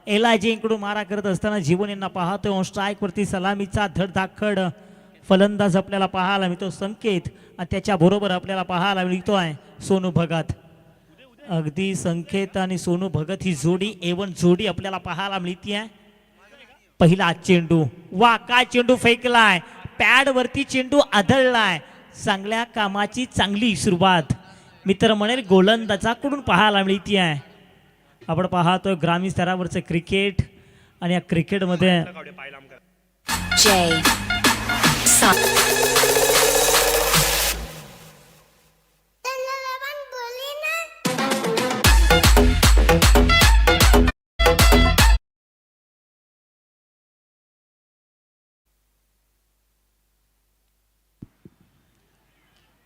एलायजी इकडून मारा करत असताना जीवन यांना पाहतोय. स्ट्राईक वरती सलामीचा धडधाकड फलंदाज आपल्याला पाहायला मिळतो संकेत, आणि त्याच्या बरोबर आपल्याला पाहायला मिळतोय सोनू भगत. अगदी संकेत आणि सोनू भगत ही जोडी एवन जोडी आपल्याला पाहायला मिळते. पहिला चेंडू, वा काय चेंडू फेकलाय, पॅड वरती चेंडू आदळलाय. चांगल्या कामाची चांगली सुरुवात मित्र म्हणेल गोलंदाजाकडून पाहायला मिळते आहे. आपण पाहतोय ग्रामीण स्तरावरचं क्रिकेट, आणि या क्रिकेटमध्ये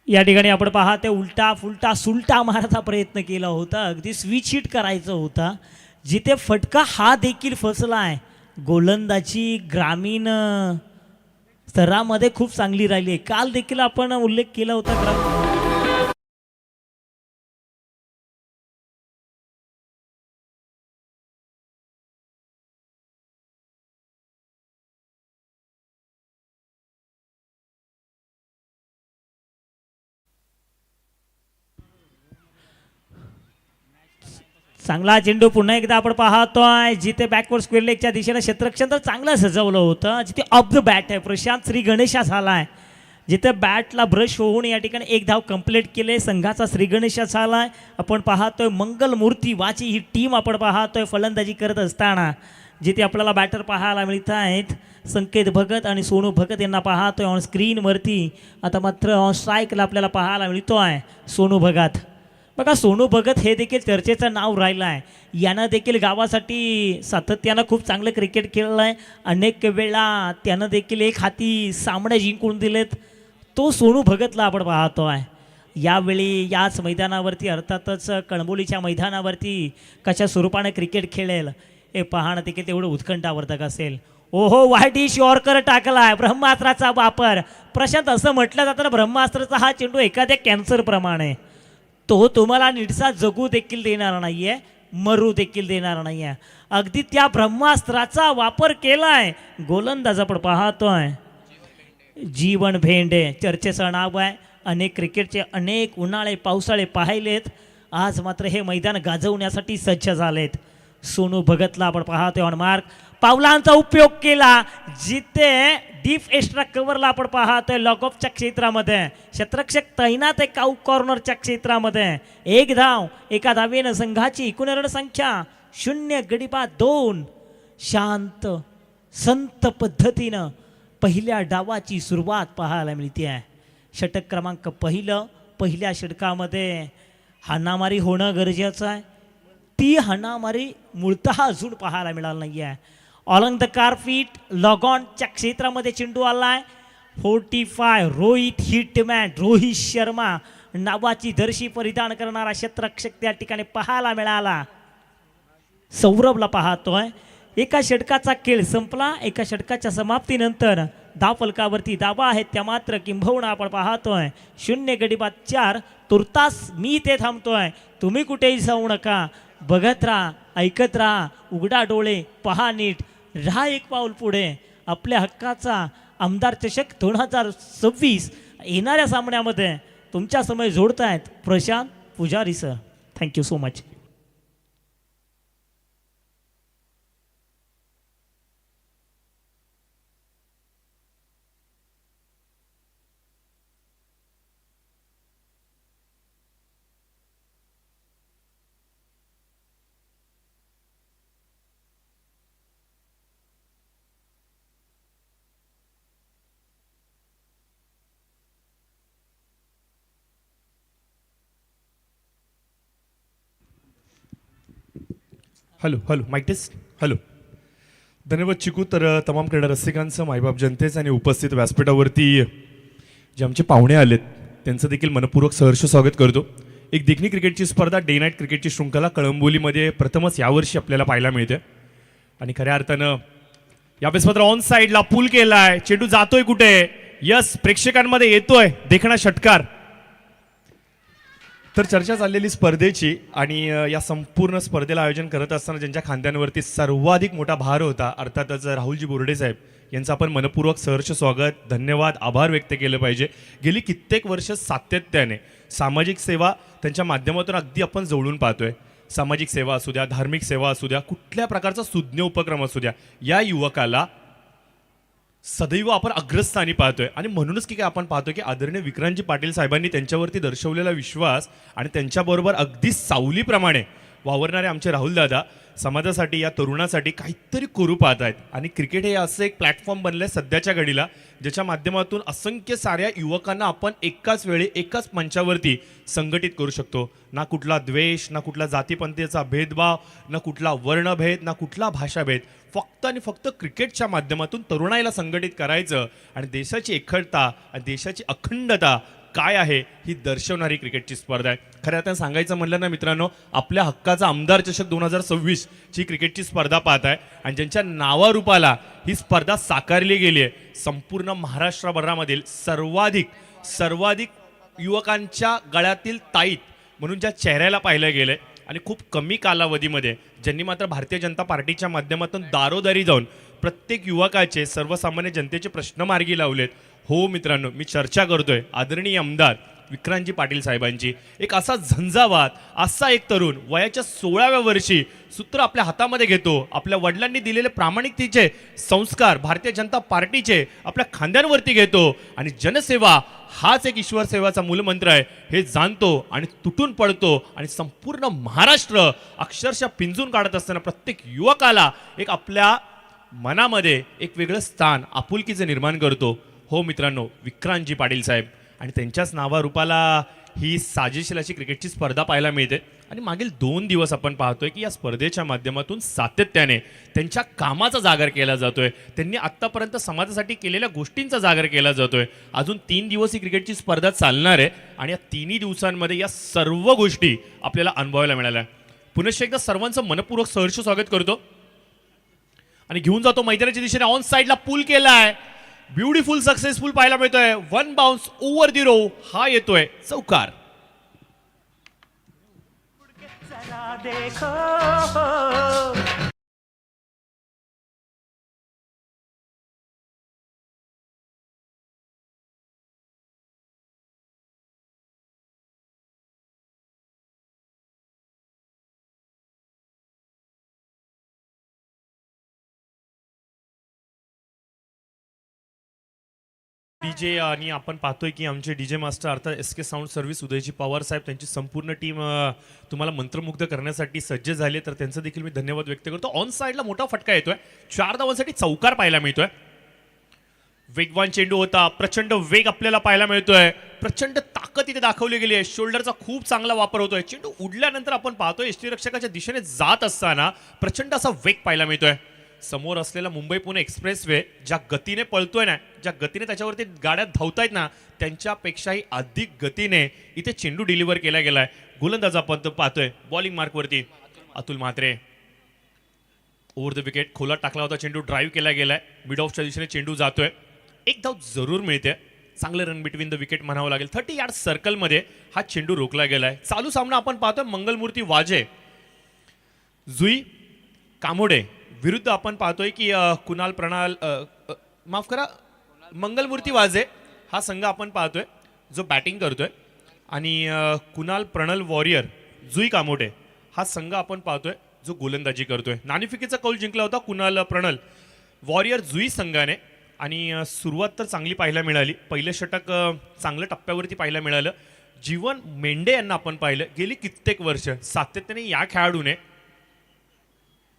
या ठिकाणी आपण पाहते उलटा फुलटा सुलटा मारायचा प्रयत्न केला होता. अगदी स्विच हिट करायचं होता, जिथे फटका हा देखील फसला आहे. गोलंदाजी ग्रामीण स्तरामध्ये खूप चांगली राहिली आहे. काल देखील आपण उल्लेख केला होता. चांगला चेंडू पुन्हा एकदा आपण पाहतोय, जिथे बॅकवर्ड स्क्वेअर लेगच्या दिशेने क्षेत्ररक्षण तर चांगलं सजवलं होतं. जिथे ऑफ द बॅट आहे प्रशांत श्री गणेशा झालाय, जिथे बॅटला ब्रश होऊन या ठिकाणी एक धाव कंप्लीट केले. संघाचा श्री गणेशा झालाय. आपण पाहतोय मंगल मूर्ती वाची ही टीम आपण पाहतोय फलंदाजी करत असताना, जिथे आपल्याला बॅटर पाहायला मिळत आहेत. संकेत भगत आणि सोनू भगत यांना पाहतोय ऑन स्क्रीनवरती. आता मात्र ऑन स्ट्राईकला आपल्याला पाहायला मिळतोय सोनू भगत. बघा सोनू भगत हे देखील चर्चेचं नाव राहिलं आहे. यानं देखील गावासाठी सातत्यानं खूप चांगलं क्रिकेट खेळलं आहे. अनेक वेळा त्यानं देखील एक हाती सामने जिंकून दिलेत. तो सोनू भगतला आपण पाहतो आहे. यावेळी याच मैदानावरती अर्थातच कळंबोलीच्या मैदानावरती कशा स्वरूपाने क्रिकेट खेळेल हे पाहणं देखील तेवढं उत्कंठावर्धक असेल. ओहो वाईट यॉर्कर टाकलाय, ब्रह्मास्त्राचा वापर. प्रशांत असं म्हटलं जातं ब्रह्मास्त्राचा हा चेंडू एखाद्या कॅन्सरप्रमाणे, तो तुम्हाला नीटसा जगू देखील देणार नाहीये, मरू देखील देणार नाहीये. अगदी त्या ब्रह्मास्त्राचा वापर केलाय गोलंदाज आपण पाहतोय जीवन भेंडे. चर्चेचं नाव आहे. अनेक क्रिकेटचे अनेक उन्हाळे पावसाळे पाहिलेत. आज मात्र हे मैदान गाजवण्यासाठी सज्ज झालेत. सोनू भगतला आपण पाहतोय ऑन मार्क. पावलांचा उपयोग केला, जिथे डीप एक्स्ट्रा कव्हरला आपण पाहतोय लॉक ऑफच्या क्षेत्रामध्ये. क्षेत्ररक्षक तैनात आहे काऊ कॉर्नरच्या क्षेत्रामध्ये. एक धाव, एका धावेनं संघाची एकूण रन संख्या 0 गडी बाद 2. शांत संत पद्धतीनं पहिल्या डावाची सुरुवात पाहायला मिळते आहे. षटक क्रमांक पहिल्या षटकामध्ये हाणामारी होणं गरजेचं आहे. ती हाणामारी मूळतः अजून पाहायला मिळाली नाही आहे. ऑन द कारफीट लॉगॉनच्या क्षेत्रामध्ये चेंडू आलाय. 45 रोहित हिटमॅन रोहित शर्मा नावाची जर्सी परिधान करणारा क्षेत्ररक्षक त्या ठिकाणी पाहायला मिळाला. सौरभला पाहतोय. एका षटकाचा खेळ संपला. एका षटकाच्या समाप्तीनंतर धावफलकावरती धावा आहेत त्या मात्र किंबहुना आपण पाहतोय 0 गडी बाद 4. तुर्तास मी इथे थांबतोय, तुम्ही कुठेही जाऊ नका. बघत राहा, ऐकत राहा, उघडा डोळे, पहा नीट, राहा एक पाऊल पुढे. आपल्या हक्काचा आमदार चषक 2026 येणाऱ्या सामन्यामध्ये तुमच्या समोर जोडतायत Prashant Pujari sir. Thank you so much. Hello hello mike test. Hello. धन्यवाद चिकू. तर तमाम क्रीडा रसिकांचं, मायबाप जनतेचं आणि उपस्थित व्यासपीठावरती जे आमचे पाहुणे आलेत त्यांचं देखील मनपूर्वक सहर्ष स्वागत करतो. एक देखणी क्रिकेटची स्पर्धा, डे नाईट क्रिकेटची शृंखला कळंबोलीमध्ये प्रथमच यावर्षी आपल्याला पाहायला मिळते. आणि खऱ्या अर्थानं यावेळेस मात्र ऑन साईडला पूल केलाय. चेंडू जातोय कुठे? यस, प्रेक्षकांमध्ये येतोय देखणा षटकार. तर चर्चा चाललेली स्पर्धेची आणि या संपूर्ण स्पर्धेला आयोजन करत असताना ज्यांच्या खांद्यांवरती सर्वाधिक मोठा भार होता अर्थातच राहुलजी बोर्डे साहेब यांचं आपण मनपूर्वक सहर्ष स्वागत, धन्यवाद, आभार व्यक्त केलं पाहिजे. गेली कित्येक वर्ष सातत्याने सामाजिक सेवा त्यांच्या माध्यमातून अगदी आपण जवळून पाहतोय. सामाजिक सेवा असू द्या, धार्मिक सेवा असू द्या, कुठल्या प्रकारचा सुज्ञ उपक्रम असू द्या, या युवकाला सदैव आपण अग्रस्थानी पाहतोय. आणि म्हणूनच की काय आपण पाहतोय की आदरणीय विक्रांतजी पाटील साहेबांनी त्यांच्यावरती दर्शवलेला विश्वास आणि त्यांच्याबरोबर अगदी सावलीप्रमाणे वावरणारे आमचे राहुल दादा समाजासाठी, या तरुणासाठी काहीतरी करू पाहत आहेत. आणि क्रिकेट हे असं एक प्लॅटफॉर्म बनलं आहे सध्याच्या घडीला, ज्याच्या माध्यमातून असंख्य साऱ्या युवकांना आपण एकाच वेळी एकाच मंचावरती संघटित करू शकतो. ना कुठला द्वेष, ना कुठला जातीपंथीचा भेदभाव, ना कुठला वर्णभेद, ना कुठला भाषाभेद, फक्त आणि फक्त क्रिकेटच्या माध्यमातून तरुणाईला संघटित करायचं आणि देशाची एकता आणि देशाची अखंडता काय आहे ही दर्शवणारी क्रिकेटची स्पर्धा आहे. खऱ्या अर्थानं सांगायचं म्हणलं ना मित्रांनो, आपल्या हक्काचा आमदार चषक 2026 ची क्रिकेटची स्पर्धा पाहत आहे आणि ज्यांच्या नावारूपाला ही स्पर्धा साकारली गेली आहे. संपूर्ण महाराष्ट्रभरामधील सर्वाधिक युवकांच्या गळ्यातील ताईत म्हणून ज्या चेहऱ्याला पाहिलं गेलंय आणि खूप कमी कालावधीमध्ये ज्यांनी मात्र भारतीय जनता पार्टीच्या माध्यमातून दारोदारी जाऊन प्रत्येक युवकाचे, सर्वसामान्य जनतेचे प्रश्न मार्गी लावलेत. हो मित्रांनो, मी चर्चा करतोय आदरणीय आमदार विक्रांतजी पाटील साहेबांची. एक असा झंझावात, असा एक तरुण वयाच्या 16व्या वर्षी सूत्र आपल्या हातामध्ये घेतो, आपल्या वडिलांनी दिलेले प्रामाणिकतेचे संस्कार भारतीय जनता पार्टीचे आपल्या खांद्यांवरती घेतो आणि जनसेवा हाच एक ईश्वर सेवाचा मूलमंत्र आहे हे जाणतो आणि तुटून पडतो आणि संपूर्ण महाराष्ट्र अक्षरशः पिंजून काढत असताना प्रत्येक युवकाला एक आपल्या मनामध्ये एक वेगळं स्थान, आपुलकीचे निर्माण करतो. हो मित्रांनो, विक्रांतजी पाटील साहेब आणि त्यांच्याच नावारूपाला ही साजेशील अशी क्रिकेटची स्पर्धा पाहायला मिळते. आणि मागील 2 दिवस आपण पाहतोय की या स्पर्धेच्या माध्यमातून सातत्याने त्यांच्या कामाचा जागर केला जातोय, त्यांनी आत्तापर्यंत समाजासाठी केलेल्या गोष्टींचा जागर केला जातोय. अजून 3 दिवस ही क्रिकेटची स्पर्धा चालणार आहे आणि या 3ही दिवसांमध्ये या सर्व गोष्टी आपल्याला अनुभवायला मिळाल्या. पुनश्च एकदा सर्वांचं मनपूर्वक सहर्ष स्वागत करतो आणि घेऊन जातो मैदानाच्या दिशेने. ऑन साईडला पूल केलाय, ब्युटिफुल सक्सेसफुल पाहायला मिळतोय. 1 बाउन्स ओव्हर द रो, हा येतोय चौकार. डीजे आणि आपण पाहतोय की आमचे डीजे मास्टर अर्थात SK sound service Udayji Pawar साहेब, त्यांची संपूर्ण टीम तुम्हाला मंत्रमुग्ध करण्यासाठी सज्ज झाली, तर त्यांचं देखील मी धन्यवाद व्यक्त करतो. ऑन साईडला मोठा फटका येतोय, 4 धावांसाठी चौकार पाहायला मिळतोय. वेगवान चेंडू होता, प्रचंड वेग आपल्याला पाहायला मिळतोय, प्रचंड ताकद इथे दाखवली गेली आहे, शोल्डरचा खूप चांगला वापर होतोय. चेंडू उडल्यानंतर आपण पाहतोय यष्टीरक्षकाच्या दिशेने जात असताना प्रचंड असा वेग पाहायला मिळतोय. समोर असलेला मुंबई पुणे एक्सप्रेसवे ज्या गतीने पळतोय ना, ज्या गतीने त्याच्यावरती गाड्या धावतायत ना, त्यांच्यापेक्षाही अधिक गतीने इथे चेंडू डिलिव्हर केला गेलाय. गोलंदाज आपण पाहतोय बॉलिंग मार्कवरती Atul Mhatre. Over the wicket खोलात टाकला होता चेंडू, ड्राईव्ह केला गेलाय, मिड ऑफच्या दिशेने चेंडू जातोय. एक धाव जरूर मिळते, चांगलं रन बिटवीन द विकेट म्हणावं लागेल. 30 यार्ड सर्कलमध्ये हा चेंडू रोखला गेलाय. चालू सामना आपण पाहतोय मंगलमूर्ती वाजे जुई कामोडे विरुद्ध आपण पाहतोय की कुणाल प्रणाल माफ करा मंगलमूर्ती वाजे हा संघ आपण पाहतोय जो बॅटिंग करतोय आणि कुणाल प्रणल वॉरियर जुई कामोडे हा संघ आपण पाहतोय जो गोलंदाजी करतोय. नाणेफेकीचा कौल जिंकला होता कुणाल प्रणल वॉरियर जुई संघाने आणि सुरुवात तर चांगली पाहायला मिळाली. पहिलं षटक चांगल्या टप्प्यावरती पाहायला मिळालं. जीवन मेंढे यांना आपण पाहिलं, गेली कित्येक वर्ष सातत्याने या खेळाडूने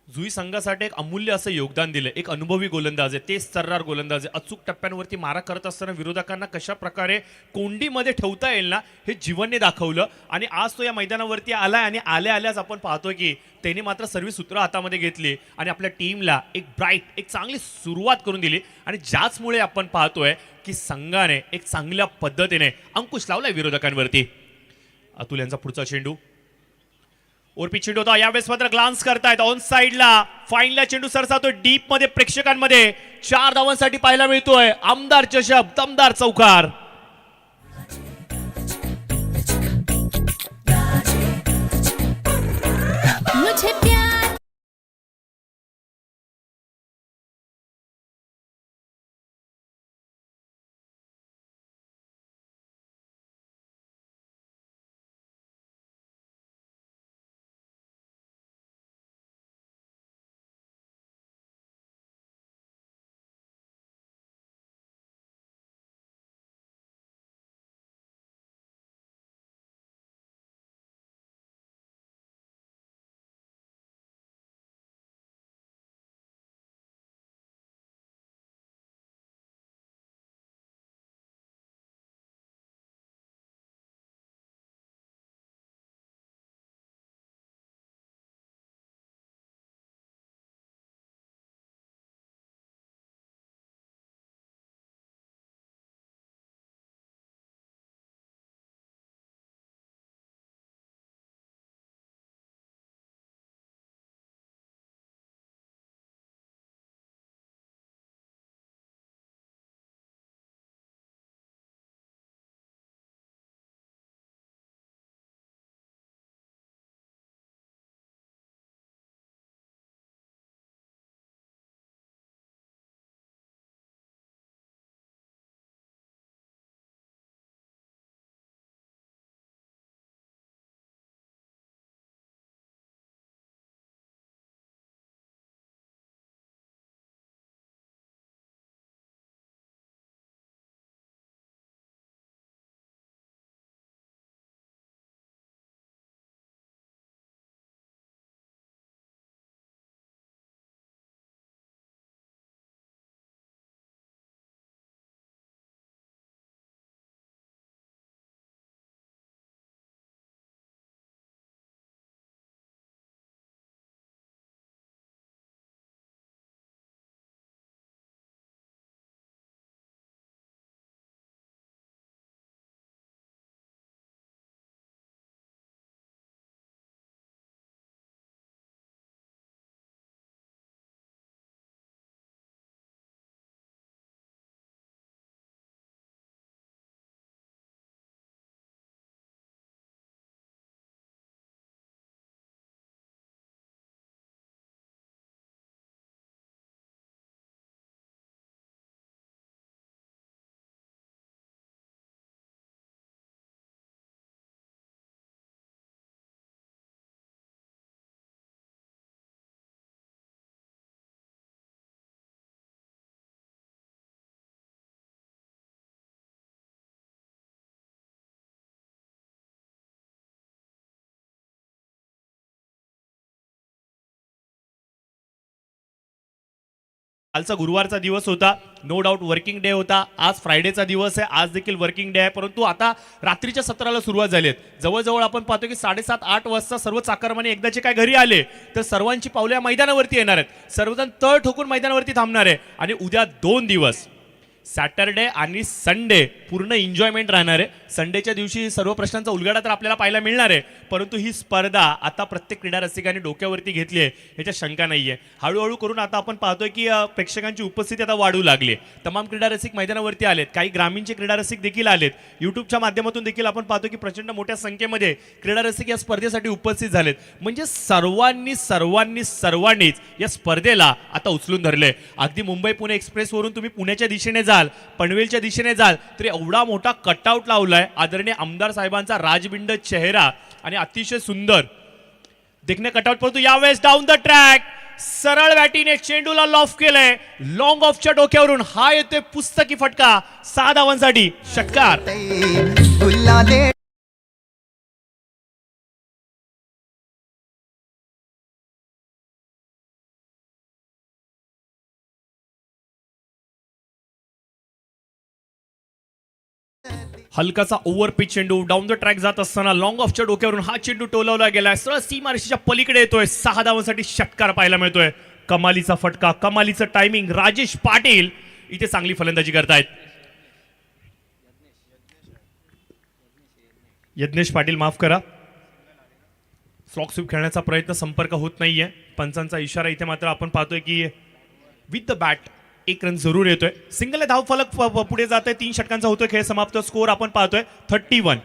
जुई संघासाठी एक अमूल्य असं योगदान दिलं. एक अनुभवी गोलंदाज आहे, तेच सर्रार गोलंदाज आहे. अचूक टप्प्यांवरती मारा करत असताना विरोधकांना कशा प्रकारे कोंडीमध्ये ठेवता येईल ना, हे जीवनने दाखवलं. आणि आज तो या मैदानावरती आलाय आणि आल्याच आपण पाहतोय की त्याने मात्र सर्व सूत्र हातामध्ये घेतली आणि आपल्या टीमला एक ब्राईट, एक चांगली सुरुवात करून दिली. आणि ज्याचमुळे आपण पाहतोय की संघाने एक चांगल्या पद्धतीने अंकुश लावलाय विरोधकांवरती. अतुल यांचा पुढचा चेंडू ओरपी चेंडू होता, यावेळेस मात्र ग्लान्स करतायत ऑन साईडला. फाईनला चेंडू सरसावतोय डीप मध्ये प्रेक्षकांमध्ये. 4 धावांसाठी पाहायला मिळतोय आमदार चषक, दमदार चौकार. मुझे प्यार कालचा गुरुवारचा दिवस होता, नो डाऊट वर्किंग डे होता. आज फ्रायडेचा दिवस आहे, आज देखील वर्किंग डे आहे. परंतु आता रात्रीच्या सत्राला सुरुवात झाली आहे. जवळजवळ आपण पाहतो की 7:30-8 वाजता सर्व चाकरमाने एकदाचे काय घरी आले तर सर्वांची पावले या मैदानावरती येणार आहेत. सर्वजण तळ ठोकून मैदानावरती थांबणार आहे आणि उद्या 2 दिवस सॅटरडे आणि संडे पूर्ण एन्जॉयमेंट राहणार आहे. संडेच्या दिवशी सर्व प्रश्नांचा उलगडा तर आपल्याला पाहायला मिळणार आहे, परंतु ही स्पर्धा आता प्रत्येक क्रीडा रसिकांनी डोक्यावरती घेतली आहे याच्यात शंका नाही आहे. हळूहळू करून आता आपण पाहतोय की प्रेक्षकांची उपस्थिती आता वाढू लागली आहे. तमाम क्रीडा रसिक मैदानावरती आलेत, काही ग्रामीणचे क्रीडा रसिक देखील आलेत. युट्यूबच्या माध्यमातून देखील आपण पाहतो की प्रचंड मोठ्या संख्येमध्ये क्रीडा रसिक या स्पर्धेसाठी उपस्थित झालेत. म्हणजे सर्वांनीच या स्पर्धेला आता उचलून धरले. अगदी मुंबई पुणे एक्सप्रेसवरून तुम्ही पुण्याच्या दिशेने जाल, पनवेलच्या दिशेने जाल तर एवढा मोठा कटआउट लावलाय आदरणीय आमदार साहेबांचा राजबिंड चेहरा आणि अतिशय सुंदर देखणे कटआउट. परंतु यावेळेस डाऊन द ट्रॅक सरळ बॅटीने चेंडूला लॉफ केलंय. लॉंग ऑफच्या डोक्यावरून हा येतोय पुस्तकी फटका. 6 धावांसाठी षटकार. हलकाचा ओव्हर पिच चेंडू डाऊन द ट्रॅक जात असताना लॉंग ऑफच्या डोक्यावरून हा चेंडू टोलवला गेलाय. सरळ सीमारेषेच्या पलीकडे येतोय. 6 धावांसाठी षटकार पाहायला मिळतोय. कमालीचा फटका, कमालीचं टायमिंग. राजेश पाटील इथे चांगली फलंदाजी करतायत. यज्ञेश पाटील माफ करा, फ्लॉक स्वीप खेळण्याचा प्रयत्न, संपर्क होत नाहीये. पंचांचा इशारा इथे मात्र आपण पाहतोय की विथ द बॅट 1 रन जरूर येतोय. सिंगल धाव फलक पुढे जात आहे. 3 षटकांचा होतोय खेळ समाप्त. स्कोर आपण पाहतोय 31.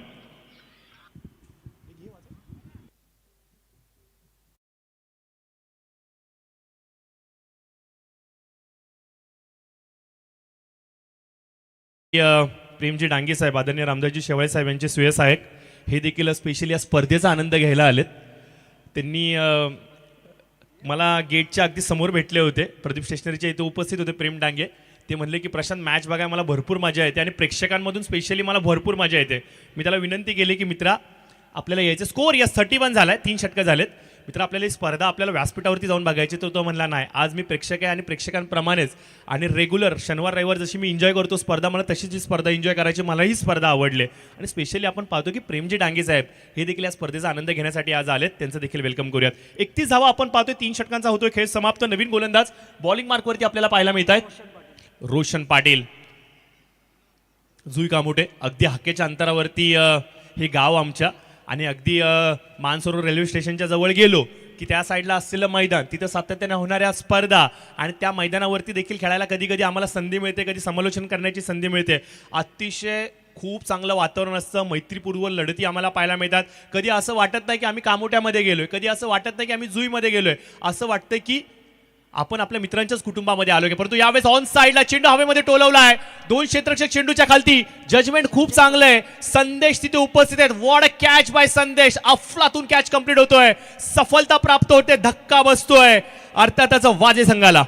प्रेमजी डांगे साहेब, आदरणीय रामदासजी शेवाळे साहेब यांचे सुयसहायक हे देखील स्पेशली या स्पर्धेचा आनंद घ्यायला आलेत. त्यांनी मला गेटच्या अगदी समोर भेटले होते, प्रदीप स्टेशनरीच्या इथे उपस्थित होते प्रेम डांगे. ते म्हणले की प्रशांत मॅच बघायला मला भरपूर मजा येते आणि प्रेक्षकांमधून स्पेशली मला भरपूर मजा येते. मी त्याला विनंती केली की मित्रा आपल्याला यायचं स्कोअर 31 झालाय, 3 षटकं झालेत मित्र, आपल्याला ही स्पर्धा आपल्याला व्यासपीठावरती जाऊन बघायची. तो म्हणला नाही, आज मी प्रेक्षक आहे आणि प्रेक्षकांप्रमाणेच आणि रेग्युलर शनिवार रविवार जशी मी एन्जॉय करतो स्पर्धा, मला तशीच ही स्पर्धा एन्जॉय करायची, मला ही स्पर्धा आवडली. आणि स्पेशली आपण पाहतो की प्रेमजी डांगे साहेब हे देखील या स्पर्धेचा आनंद घेण्यासाठी आज आलेत, त्यांचं देखील वेलकम करूयात. 31 धावा आपण पाहतोय, 3 षटकांचा होतोय खेळ समाप्त. नवीन गोलंदाज बॉलिंग मार्कवरती आपल्याला पाहायला मिळत आहेत रोशन पाटील, जुई कामोटे. अगदी हक्केच्या अंतरावरती हे गाव आमच्या, आणि अगदी मानसरोवर रेल्वे स्टेशनच्या जवळ गेलो की त्या साईडला असलेलं मैदान, तिथं सातत्याने होणाऱ्या स्पर्धा आणि त्या मैदानावरती देखील खेळायला कधी कधी आम्हाला संधी मिळते, कधी समालोचन करण्याची संधी मिळते. अतिशय खूप चांगलं वातावरण असतं, मैत्रीपूर्व लढती आम्हाला पाहायला मिळतात. कधी असं वाटत नाही की आम्ही कामोट्यामध्ये गेलोय, कधी असं वाटत नाही की आम्ही जुईमध्ये गेलोय, असं वाटतं की आपण आपल्या मित्रांच्याच कुटुंबामध्ये आलोय. परंतु यावेळेस ऑन साईडला चेंडू हवेमध्ये टोलवला आहे, 2 क्षेत्ररक्षक चेंडूच्या खालती. जजमेंट खूप चांगलं आहे. संदेश तिथे उपस्थित आहेत. व्हॉट अ कॅच बाय संदेश, अफलातून कॅच कंप्लीट होतोय, सफलता प्राप्त होते, धक्का बसतोय अर्थातच वाजे संघाला.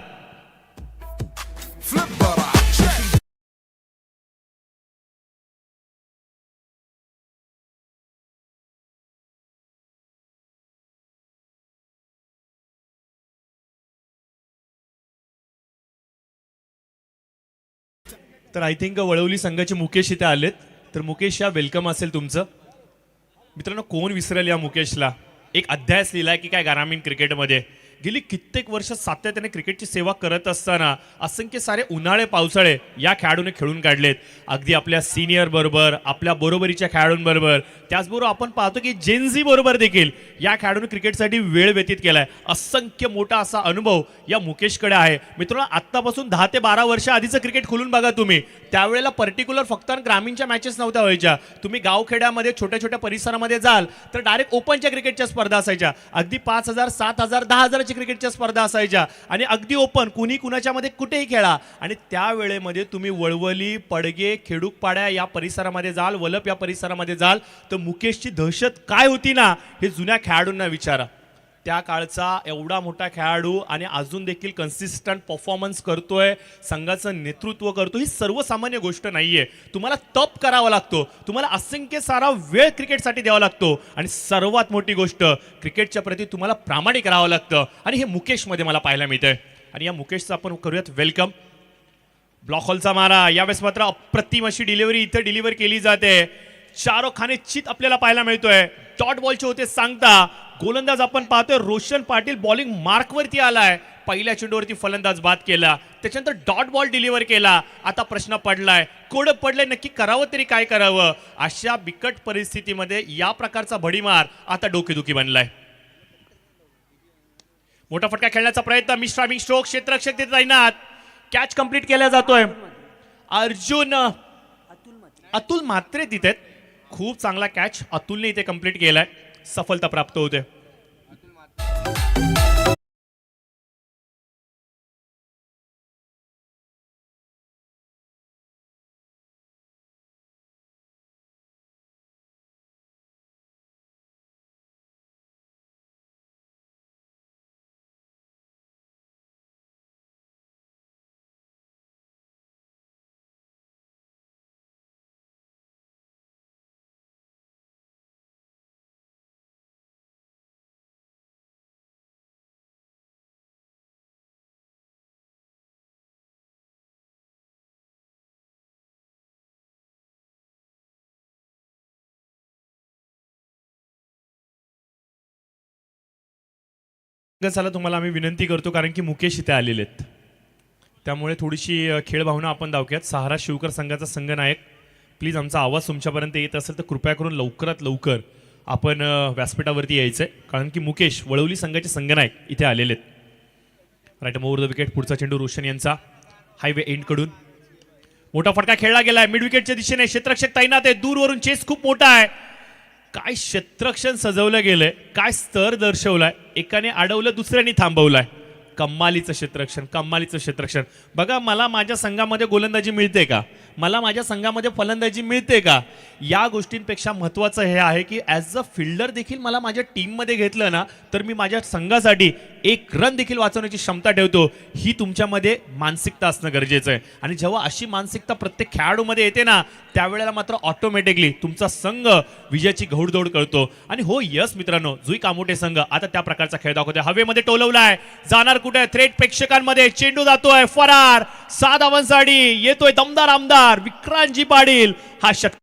तर आय थिंक वळवली संघाचे मुकेश इथे आलेत, तर मुकेश या वेलकम असेल तुमचं. मित्रांनो, कोण विसरेल या मुकेशला. एक अध्यायच लिहिलाय की काय ग्रामीण क्रिकेटमध्ये. गेली कित्येक वर्ष सातत्याने क्रिकेटची सेवा करत असताना असंख्य सारे उन्हाळे पावसाळे या खेळाडूने खेळून काढलेत. अगदी आपल्या सिनियर बरोबर, आपल्या बरोबरीच्या खेळाडूंबरोबर, त्याचबरोबर आपण पाहतो की जेनझी बरोबर देखील या खेळाडूने क्रिकेटसाठी वेळ व्यतीत केलाय. असंख्य मोठा असा अनुभव या मुकेशकडे आहे. मित्रांनो, आत्तापासून 10 ते 12 वर्ष आधीचं क्रिकेट खोलून बघा तुम्ही. त्यावेळेला पर्टिक्युलर फक्त ग्रामीणच्या मॅचेस नव्हत्या व्हायच्या. तुम्ही गावखेड्यामध्ये छोट्या छोट्या परिसरामध्ये जाल तर डायरेक्ट ओपनच्या क्रिकेटच्या स्पर्धा असायच्या. अगदी 5,000, 7,000, 10,000 क्रिकेटच्या स्पर्धा असायच्या आणि अगदी ओपन, कुणी कुणाच्या मध्ये कुठेही खेळा. आणि त्या वेळेमध्ये तुम्ही वळवली, पडगे, खेडूकपाड्या या परिसरामध्ये जाल, वलप या परिसरामध्ये जाल तर मुकेशची दहशत काय होती ना, हे जुन्या खेळाडूंना विचारा. त्या काळचा एवढा मोठा खेळाडू आणि अजून देखील कन्सिस्टंट परफॉर्मन्स करतोय, संघाचं नेतृत्व करतो, ही सर्वसामान्य गोष्ट नाहीये. तुम्हाला तप करावा लागतो, तुम्हाला असंख्य सारा वेळ क्रिकेटसाठी द्यावा लागतो आणि सर्वात मोठी गोष्ट क्रिकेटच्या प्रती तुम्हाला प्रामाणिक राहावं लागतं. आणि हे मुकेशमध्ये मला पाहायला मिळतंय. आणि या मुकेशचं आपण करूयात वेलकम. ब्लॉक हॉलचा मारा, यावेळेस मात्र अप्रतिम अशी डिलिव्हरी इथं डिलिव्हर केली जाते. चारो खाने चित आपल्याला पाहायला मिळतोय. डॉट बॉलचे होते सांगता. गोलंदाज आपण पाहतोय रोशन पाटील बॉलिंग मार्कवरती आलाय. पहिल्या चेंडूवरती फलंदाज बाद केला, त्याच्यानंतर डॉट बॉल डिलिव्हर केला. आता प्रश्न पडलाय, कोड पडलंय, नक्की करावं तरी काय करावं. अशा बिकट परिस्थितीमध्ये या प्रकारचा भडीमार आता डोकेदुखी बनलाय. मोठा फटका खेळण्याचा प्रयत्न, मिस्ट्रामिंग स्ट्रोक, क्षेत्ररक्षक तिथे तैनात. कॅच कंप्लीट केला जातोय. अर्जुन अतुल म्हात्रे तिथे, खूप चांगला कॅच अतुलने इथे कंप्लीट केलाय, सफलता प्राप्त होते. झाला तुम्हाला आम्ही विनंती करतो, कारण की मुकेश इथे आलेले आहेत, त्यामुळे थोडीशी खेळ भावना आपण दाखवूयात. सहारा शिवकर संघाचा संघनायक, प्लीज आमचा आवाज तुमच्यापर्यंत येत असेल तर कृपया करून लवकरात लवकर आपण व्यासपीठावरती यायचंय, कारण की मुकेश वळवली संघाचे संघनायक इथे आलेले आहेत. Right over the wicket. पुढचा चेंडू रोशन यांचा हायवे एंड कडून. मोठा फटका खेळला गेलाय मिड विकेटच्या दिशेने. क्षेत्ररक्षक तैनात आहे, दूरवरून चेस खूप मोठा आहे. काय क्षेत्ररक्षण सजवलं गेलंय, काय स्तर दर्शवलाय. एकाने अडवलं, दुसऱ्याने थांबवलाय. कमालीचं क्षेत्ररक्षण, कमालीचं क्षेत्ररक्षण. बघा, मला माझ्या संघामध्ये गोलंदाजी मिळते का, मला माझ्या संघामध्ये फलंदाजी मिळते का, या गोष्टींपेक्षा महत्त्वाचं हे आहे की ॲज अ फिल्डर देखील मला माझ्या टीममध्ये घेतलं ना तर मी माझ्या संघासाठी एक रन देखील वाचवण्याची क्षमता ठेवतो. ही तुमच्यामध्ये मानसिकता असणं गरजेचं आहे. आणि जेव्हा अशी मानसिकता प्रत्येक खेळाडूमध्ये येते ना त्यावेळेला मात्र ऑटोमॅटिकली तुमचा संघ विजयाची घौडदौड करतो. आणि हो यस मित्रांनो, जुई कामोटे संघ आता त्या प्रकारचा खेळ दाखवतोय. हवेमध्ये टोलवलाय, जाणार कुठे, थ्रेट प्रेक्षकांमध्ये, चेंडू जातोय फरार, 6 धावांसाठी येतोय दमदार आमदार विक्रांतजी पाटील. हा षटकार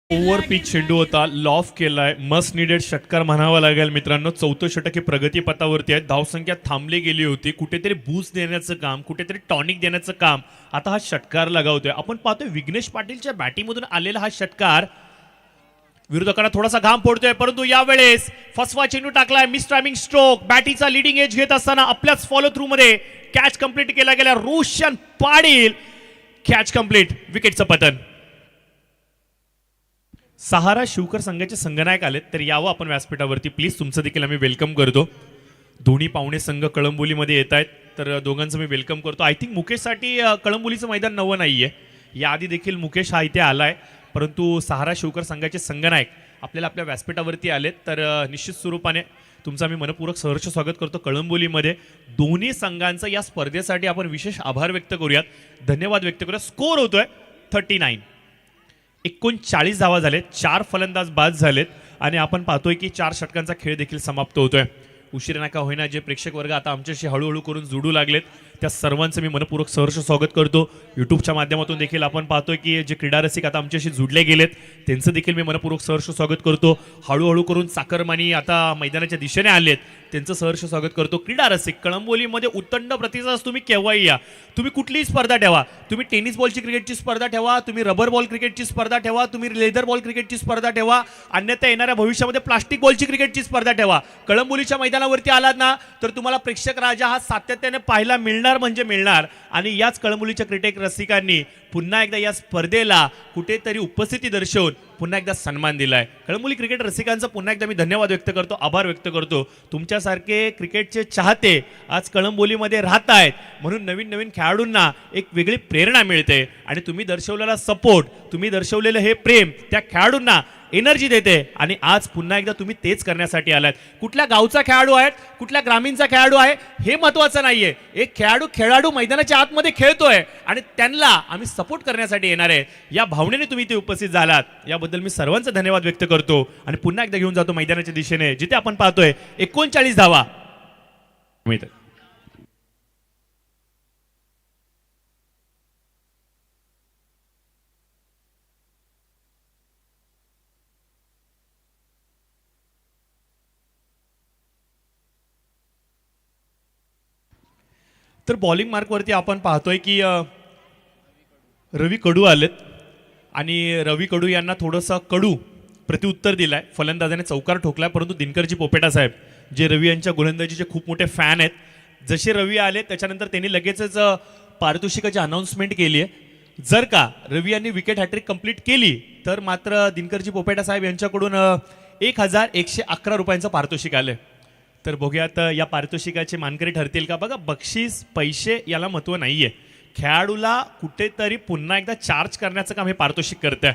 ओव्हर पिच चेंडू होता, लॉफ केलाय, मस्ट निडेड षटकार म्हणावा लागेल मित्रांनो. चौथं षटक हे प्रगतीपथावरती आहे. धावसंख्या थांबली गेली होती, कुठेतरी बूस्ट देण्याचं काम, कुठेतरी टॉनिक देण्याचं काम आता हा षटकार लगावतोय. आपण पाहतोय विघ्नेश पाटीलच्या बॅटिंगमधून आलेला हा षटकार विरोधकांना थोडासा घाम फोडतोय, परंतु यावेळेस फसवा चेंडू टाकलाय, मिस टायमिंग स्ट्रोक, बॅटीचा लिडिंग एज घेत असताना आपल्याच फॉलो थ्रू मध्ये कॅच कंप्लीट केला गेला. रोशन पाटील कॅच कंप्लीट, विकेटचं पतन. सहारा शिवकर संघाचे संघनायक आलेत, तर यावं आपण व्यासपीठावरती प्लीज. तुमचं देखील आम्ही वेलकम करतो. दोन्ही पाहुणे संघ कळंबोलीमध्ये येत आहेत, तर दोघांचं मी वेलकम करतो. आय थिंक मुकेशसाठी कळंबोलीचं मैदान नवं नाहीये, याआधी देखील मुकेश हा इथे आलाय, परंतु सहारा शिवकर संघाचे संघनायक आपल्याला आपल्या व्यासपीठावरती आलेत, तर निश्चित स्वरूपाने तुमचं आम्ही मनपूर्वक सहर्ष स्वागत करतो कळंबोलीमध्ये. दोन्ही संघांचं या स्पर्धेसाठी आपण विशेष आभार व्यक्त करूयात, धन्यवाद व्यक्त करूयात. स्कोर होतोय 39, 39 धावा झालेत, 4 फलंदाज बाद झालेत आणि आपण पाहतोय की 4 षटकांचा खेळ देखील समाप्त होतोय. उशिरा नका होईना जे प्रेक्षक वर्ग आता आमच्याशी हळूहळू करून जोडू लागलेत त्या सर्वांचं मी मनपूर्वक सहर्ष स्वागत करतो. यूट्यूबच्या माध्यमातून देखील आपण पाहतोय की जे क्रीडा रसिक आता आमच्याशी जुडले गेलेत त्यांचं देखील मी मनपूर्वक सहर्ष स्वागत करतो. हळूहळू करून चाकरमानी आता मैदानाच्या दिशेने आलेत, त्यांचं सहर्ष स्वागत करतो. क्रीडा रसिक कळंबोलीमध्ये उत्तंड प्रतिसाद, तुम्ही केव्हाही या, तुम्ही कुठलीही स्पर्धा ठेवा, तुम्ही टेनिस बॉलची क्रिकेटची स्पर्धा ठेवा, तुम्ही रबर बॉल क्रिकेटची स्पर्धा ठेवा, तुम्ही लेदर बॉल क्रिकेटची स्पर्धा ठेवा, अन्यथा येणाऱ्या भविष्यामध्ये प्लास्टिक बॉलची क्रिकेटची स्पर्धा ठेवा. कळंबोलीच्या मैदानावरती आलात ना तर तुम्हाला प्रेक्षक राजा हा सातत्याने पाहायला मिळणार म्हणजे मिळणार. आणि याच कळंबोलीच्या क्रिकेट रसिकांनी पुन्हा एकदा या स्पर्धेला कुठेतरी उपस्थिती दर्शवून पुन्हा एकदा सन्मान दिलाय. कळंबोली क्रिकेट रसिकांचा पुन्हा एकदा मी धन्यवाद व्यक्त करतो, आभार व्यक्त करतो. तुमच्यासारखे क्रिकेटचे चाहते आज कळंबोलीमध्ये राहत आहेत म्हणून नवीन नवीन खेळाडूंना एक वेगळी प्रेरणा मिळते आणि तुम्ही दर्शवलेला सपोर्ट, तुम्ही दर्शवलेलं हे प्रेम त्या खेळाडूंना एनर्जी देते. आणि आज पुन्हा एकदा तुम्ही तेच करण्यासाठी आलात. कुठल्या गावचा खेळाडू आहे, कुठल्या ग्रामीणचा खेळाडू आहे हे महत्त्वाचं नाहीये. एक खेळाडू मैदानाच्या आतमध्ये खेळतोय आणि त्यांना आम्ही सपोर्ट करण्यासाठी येणार आहे, या भावनेने तुम्ही इथे उपस्थित झालात, याबद्दल मी सर्वांचा धन्यवाद व्यक्त करतो. आणि पुन्हा एकदा घेऊन जातो मैदानाच्या दिशेने जिथे आपण पाहतोय 39 धावा मिळतात. तर बॉलिंग मार्कवरती आपण पाहतोय की रवी कडू आलेत आणि रवी कडू यांना थोडंसं कडू प्रत्युत्तर दिलाय. फलंदाजाने चौकार ठोकलाय, परंतु दिनकरजी पोपेटा साहेब जे रवी यांच्या गोलंदाजीचे खूप मोठे फॅन आहेत, जसे रवी आले त्याच्यानंतर त्यांनी लगेचच पारितोषिकाची अनाउन्समेंट केली आहे. जर का रवी यांनी विकेट हॅट्रिक कंप्लीट केली तर मात्र दिनकरजी पोपेटा साहेब यांच्याकडून 1111 रुपयांचं पारितोषिक आलं. तर बघूयात या पारितोषिकाचे मानकरी ठरतील का. बघा, बक्षीस पैसे याला महत्त्व नाहीये, खेळाडूला कुठेतरी पुन्हा एकदा चार्ज करण्याचं काम हे पारितोषिक करतंय.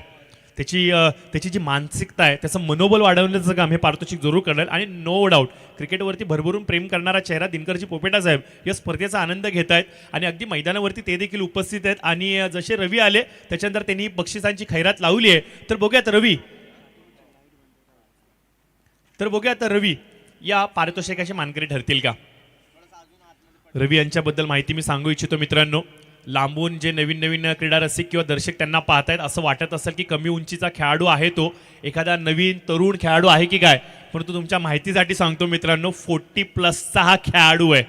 त्याची जी मानसिकता आहे, त्याचं मनोबल वाढवण्याचं काम हे पारितोषिक जरूर करणार. आणि नो डाऊट क्रिकेटवरती भरभरून प्रेम करणारा चेहरा दिनकरजी पोपेटा साहेब या स्पर्धेचा आनंद घेत आहेत आणि अगदी मैदानावरती ते देखील उपस्थित आहेत. आणि जसे रवी आले त्याच्यानंतर त्यांनी बक्षिसांची खैरात लावली आहे. तर बघूयात रवी या पारितोषिकाचे मानकरी ठरतील का. रवी यांच्याबद्दल माहिती मी सांगू इच्छितो मित्रांनो. लांबून जे नवीन नवीन क्रीडा रसिक किंवा दर्शक त्यांना पाहतायत असं वाटत असेल की कमी उंचीचा खेळाडू आहे, तो एखादा नवीन तरुण खेळाडू आहे की काय, परंतु तुमच्या माहितीसाठी सांगतो मित्रांनो 40+ हा खेळाडू आहे.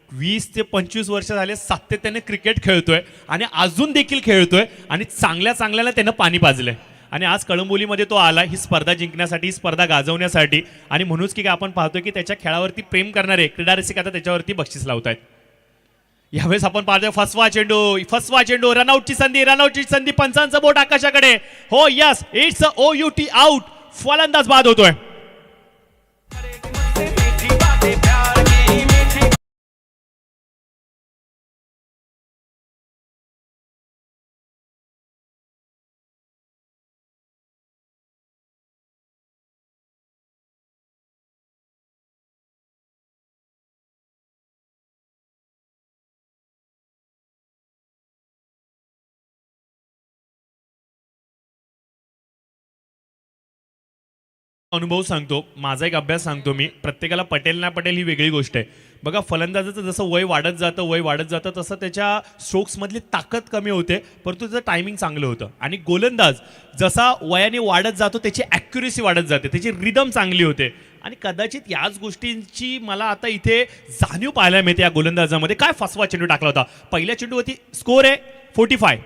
20 ते 25 वर्ष झाले सातत्याने क्रिकेट खेळतोय आणि अजून देखील खेळतोय आणि चांगल्याला त्यानं पाणी पाजलंय. आणि आज कळंबोलीमध्ये तो आला ही स्पर्धा जिंकण्यासाठी, ही स्पर्धा गाजवण्यासाठी. आणि म्हणूनच की आपण पाहतोय की त्याच्या खेळावरती प्रेम करणारे क्रीडा रसिक आता त्याच्यावरती बक्षीस लावतायत. यावेळेस आपण पाहतोय फसवा चेंडू रनआउटची संधी पंचांचं बोट आकाशाकडे. हो यस, इट्स OUT आउट. फलंदाज बाद होतोय. अनुभव सांगतो, माझा एक अभ्यास सांगतो मी. प्रत्येकाला पटेल ना पटेल ही वेगळी गोष्ट आहे. बघा फलंदाजाचं जसं वय वाढत जातं तसं त्याच्या स्ट्रोक्समधली ताकद कमी होते, परंतु त्याचं टायमिंग चांगलं होतं. आणि गोलंदाज जसा वयाने वाढत जातो त्याची ॲक्युरेसी वाढत जाते, त्याची रिदम चांगली होते. आणि कदाचित याच गोष्टींची मला आता इथे जाणीव पाहायला मिळते या गोलंदाजामध्ये. काय फसवा चेंडू टाकला होता. पहिल्या चेंडूवरती स्कोर आहे 45.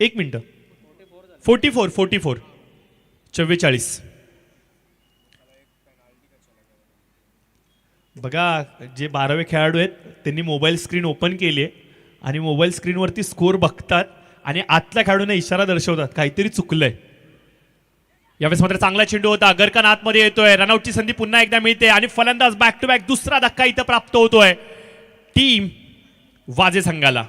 एक मिनिट, 44. 44. बघा जे 12वे खेळाडू आहेत त्यांनी मोबाईल स्क्रीन ओपन केली आहे आणि मोबाईल स्क्रीनवरती स्कोर बघतात आणि आतल्या खेळाडूंना इशारा दर्शवतात काहीतरी चुकलंय. यावेळेस मात्र चांगला चेंडू होता, गरकन आतमध्ये येतोय, रनआउटची संधी पुन्हा एकदा मिळते आणि फलंदाज बॅक टू बॅक दुसरा धक्का इथं प्राप्त होतोय टीम वाजे संघाला.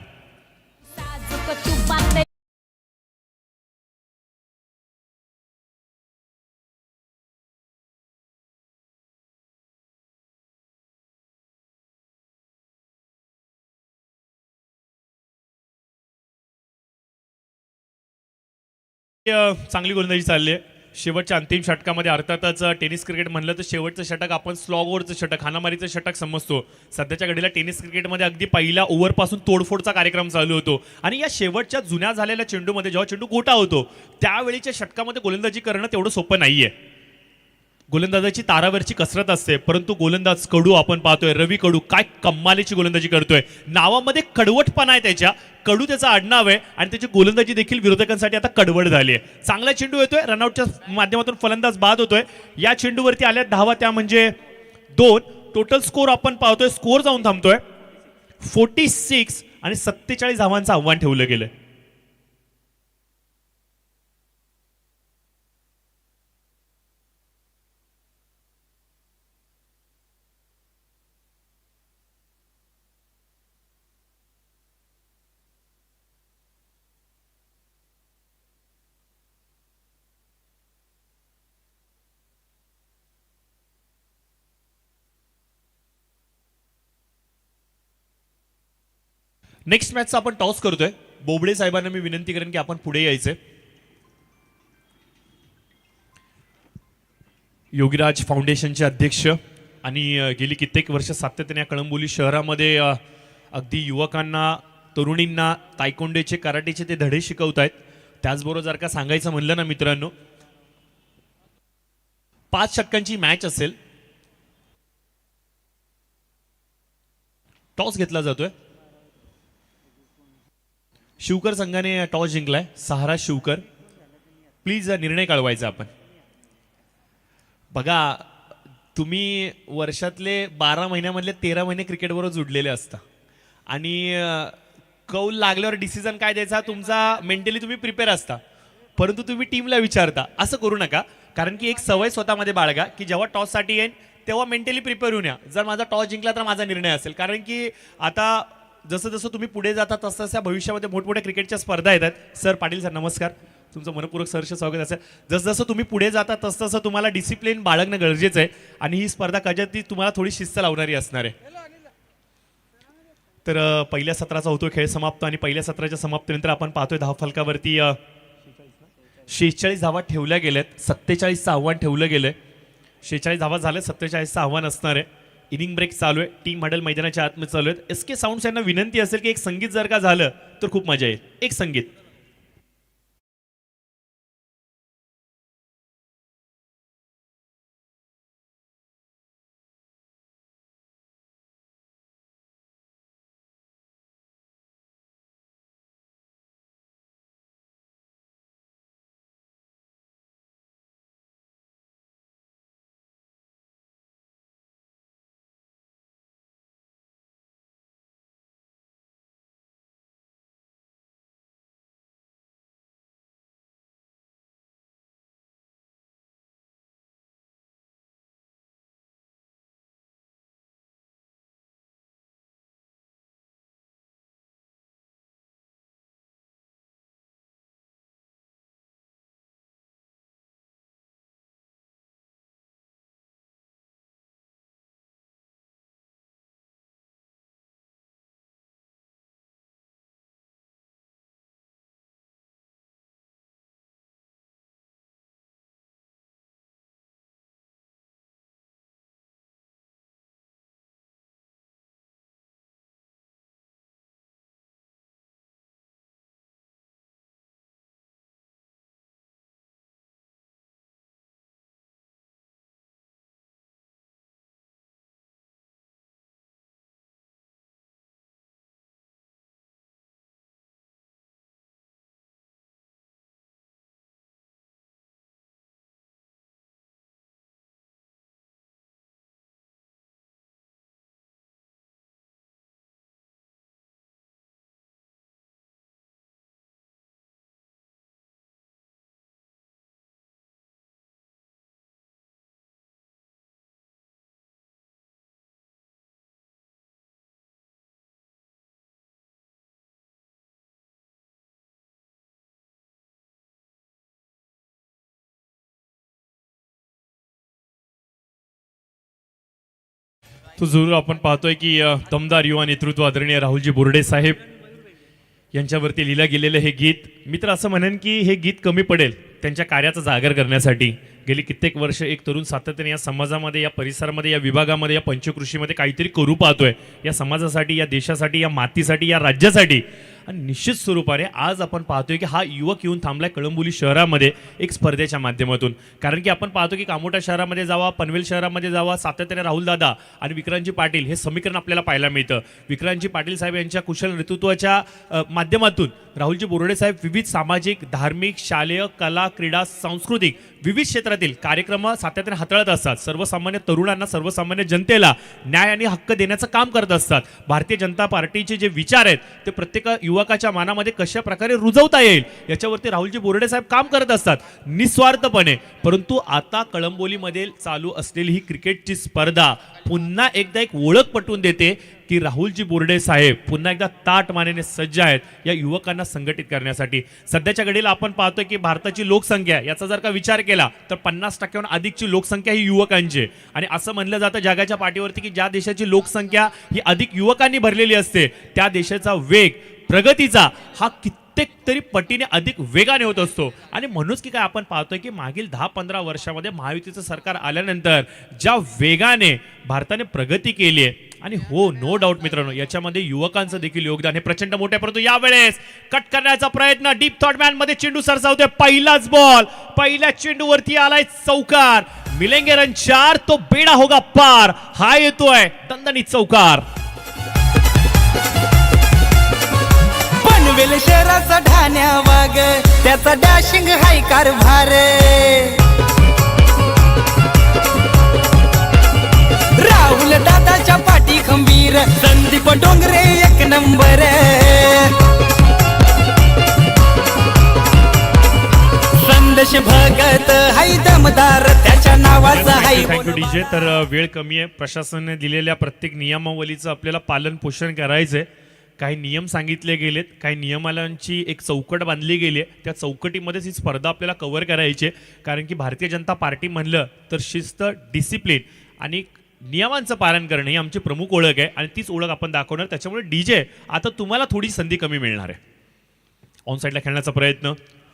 चांगली गोलंदाजी चालली आहे. शेवटच्या अंतिम षटकामध्ये अर्थातच टेनिस क्रिकेट म्हणलं तर शेवटचं षटक आपण स्लॉगवरचं षटक, हाणामारीचं षटक समजतो. सध्याच्या घडीला टेनिस क्रिकेटमध्ये अगदी पहिल्या ओव्हरपासून तोडफोडचा कार्यक्रम चालू होतो. आणि या शेवटच्या जुन्या झालेल्या चेंडूमध्ये जेव्हा चेंडू गोटा होतो त्यावेळीच्या षटकामध्ये गोलंदाजी करणं तेवढं सोपं नाहीये. गोलंदाजाची तारावरची कसरत असते, परंतु गोलंदाज कडू आपण पाहतोय, रवी कडू काय कमालीची गोलंदाजी करतोय. नावामध्ये कडवटपणा आहे त्याच्या, कडू त्याचं आडनाव आहे आणि त्याची गोलंदाजी देखील विरोधकांसाठी आता कडवट झाली आहे. चांगला चेंडू येतोय, रनआउटच्या माध्यमातून फलंदाज बाद होतोय. या चेंडूवरती आल्या धावा त्या म्हणजे 2. टोटल स्कोर आपण पाहतोय, स्कोर जाऊन थांबतोय 46 आणि 47 धावांचं आव्हान ठेवलं गेलंय. नेक्स्ट मॅचचा आपण टॉस करतोय. बोबडे साहेबांना मी विनंती करेन की आपण पुढे यायचे. योगीराज फाउंडेशनचे अध्यक्ष आणि गेली कित्येक वर्ष सातत्याने या कळंबोली शहरामध्ये अगदी युवकांना, तरुणींना तायकोंडेचे, कराटेचे ते धडे शिकवत आहेत. त्याचबरोबर जर का सांगायचं म्हणलं ना मित्रांनो, 5 षटकांची मॅच असेल. टॉस घेतला जातोय. शिवकर संघाने टॉस जिंकलाय. सहारा शिवकर, प्लीज निर्णय कळवायचा आपण. बघा तुम्ही वर्षातले 12 महिन्यामधले 13 महिने क्रिकेटबरोबर जुडलेले असता आणि कौल लागल्यावर डिसिजन काय द्यायचा तुमचा मेंटली तुम्ही प्रिपेअर असता, परंतु तुम्ही टीमला विचारता. असं करू नका, कारण की एक सवय स्वतःमध्ये बाळगा की जेव्हा टॉससाठी येईन तेव्हा मेंटली प्रिपेअर होऊन या. जर माझा टॉस जिंकला तर माझा निर्णय असेल, कारण की आता जसं जसं तुम्ही पुढे जाता तसं तसं भविष्यामध्ये मोठमोठ्या क्रिकेटच्या स्पर्धा येतात. सर पाटील सर नमस्कार, तुमचं मनपूर्वक सहर्ष स्वागत असेल. जसं जसं तुम्ही पुढे जाता तसं तसं तुम्हाला डिसिप्लिन बाळगणं गरजेचं आहे आणि ही स्पर्धा कदाचित तुम्हाला थोडी शिस्त लावणारी असणार आहे. तर पहिल्या सत्राचा होतो खेळ समाप्त आणि पहिल्या सत्राच्या समाप्तीनंतर आपण पाहतोय धाव फलकावरती 46 धावा ठेवल्या गेल्यात. 47चं आव्हान ठेवलं गेलंय. 46 धावा झाल्या, 47चं आव्हान असणार आहे. इनिंग ब्रेक चालू आहे. टीम हडल मैदानाच्या आतमध्ये चालू आहेत. SK साऊंड्स यांना विनंती असेल की एक संगीत जर का झालं तर खूप मजा येईल. एक संगीत. तो जरूर आपण पाहतोय की दमदार युवा नेतृत्व आदरणीय राहुलजी बोर्डे साहेब यांच्यावरती लिहिलं गेलेलं हे गीत. मी तर असं म्हणेन की हे गीत कमी पडेल त्यांच्या कार्याचा जागर करण्यासाठी. गेली कित्येक वर्ष एक तरुण सातत्याने या समाजामध्ये, या परिसरामध्ये, या विभागामध्ये, या पंचकृषीमध्ये काहीतरी करू पाहतोय या समाजासाठी, या देशासाठी, या मातीसाठी, या राज्यासाठी. आणि निश्चित स्वरूपाने आज आपण पाहतोय की हा युवक येऊन थांबलाय कळंबोली शहरामध्ये एक स्पर्धेच्या माध्यमातून. कारण की आपण पाहतो की कामोठा शहरामध्ये जावा, पनवेल शहरामध्ये जावा, सातत्याने राहुल दादा आणि विक्रांतजी पाटील हे समीकरण आपल्याला पाहायला मिळतं. विक्रांतजी पाटील साहेब यांच्या कुशल नेतृत्वाच्या माध्यमातून राहुलजी बोर्डे साहेब विविध सामाजिक, धार्मिक, शालेय, कला, क्रीडा, सांस्कृतिक विविध क्षेत्रातील कार्यक्रम सातत्याने हाताळत असतात. सर्वसामान्य तरुणांना, सर्वसामान्य जनतेला न्याय आणि हक्क देण्याचं काम करत असतात. भारतीय जनता पार्टीचे जे विचार आहेत ते प्रत्येक युवकाच्या मनामध्ये कशा प्रकारे रुजवता येईल याच्यावरती राहुलजी बोर्डे साहेब काम करत असतात निस्वार्थपणे. परंतु आता कळंबोलीमध्ये चालू असलेली ही क्रिकेटची स्पर्धा पुन्हा एकदा एक ओळख पटवून देते की राहुलजी बोर्डे साहेब पुन्हा एकदा ताट मानेने सज्ज आहेत या युवकांना संघटित करण्यासाठी. सध्याच्या घडीला आपण पाहतोय की भारताची लोकसंख्या याचा जर का विचार केला तर 50% अधिकची लोकसंख्या ही युवकांची. आणि असं म्हणलं जातं जगाच्या पाठीवरती की ज्या देशाची लोकसंख्या ही अधिक युवकांनी भरलेली असते त्या देशाचा वेग प्रगतीचा हा कित्येक तरी पटीने अधिक वेगाने होत असतो. आणि म्हणूनच की काय आपण पाहतोय की मागील 10-15 वर्षामध्ये महायुतीचं सरकार आल्यानंतर ज्या वेगाने भारताने प्रगती केली आहे आणि हो नो डाऊट मित्रांनो याच्यामध्ये युवकांचं देखील योगदान हे प्रचंड मोठे. परंतु यावेळेस कट करण्याचा प्रयत्न डीप थॉट मॅन मध्ये चेंडू सरसावतोय. पहिलाच बॉल, पहिल्या चेंडूवरती आलाय चौकार. मिलेंगे रन 4 तो बेडा होगा पार. हा येतोय दणदणीत चौकार. पनवेल शहराचा ठाण्या वाग त्याचा डॅशिंग हाय कारभार. राहुल दादाच्या पाठी खंबीर, संदीप डोंगरे एक नंबर. संदेश भगत हाय दमदार त्याच्या नावाचा हाय. Thank you DJ. तर वेळ कमी आहे, प्रशासनाने दिलेल्या प्रत्येक नियमावलीचं आपल्याला पालन पोषण करायचंय. काही नियम सांगितले गेलेत, काही नियमांची एक चौकट बांधली गेली आहे. त्या चौकटीमध्येच ही स्पर्धा आपल्याला कव्हर करायची आहे. कारण की भारतीय जनता पार्टी म्हणलं तर शिस्त, डिसिप्लिन आणि नियमांचं पालन करणे ही आमची प्रमुख ओळख आहे आणि तीच ओळख आपण दाखवणार. त्याच्यामुळे डीजे आता तुम्हाला थोडी संधी कमी मिळणार आहे. ऑन साईडला खेळण्याचा प्रयत्न.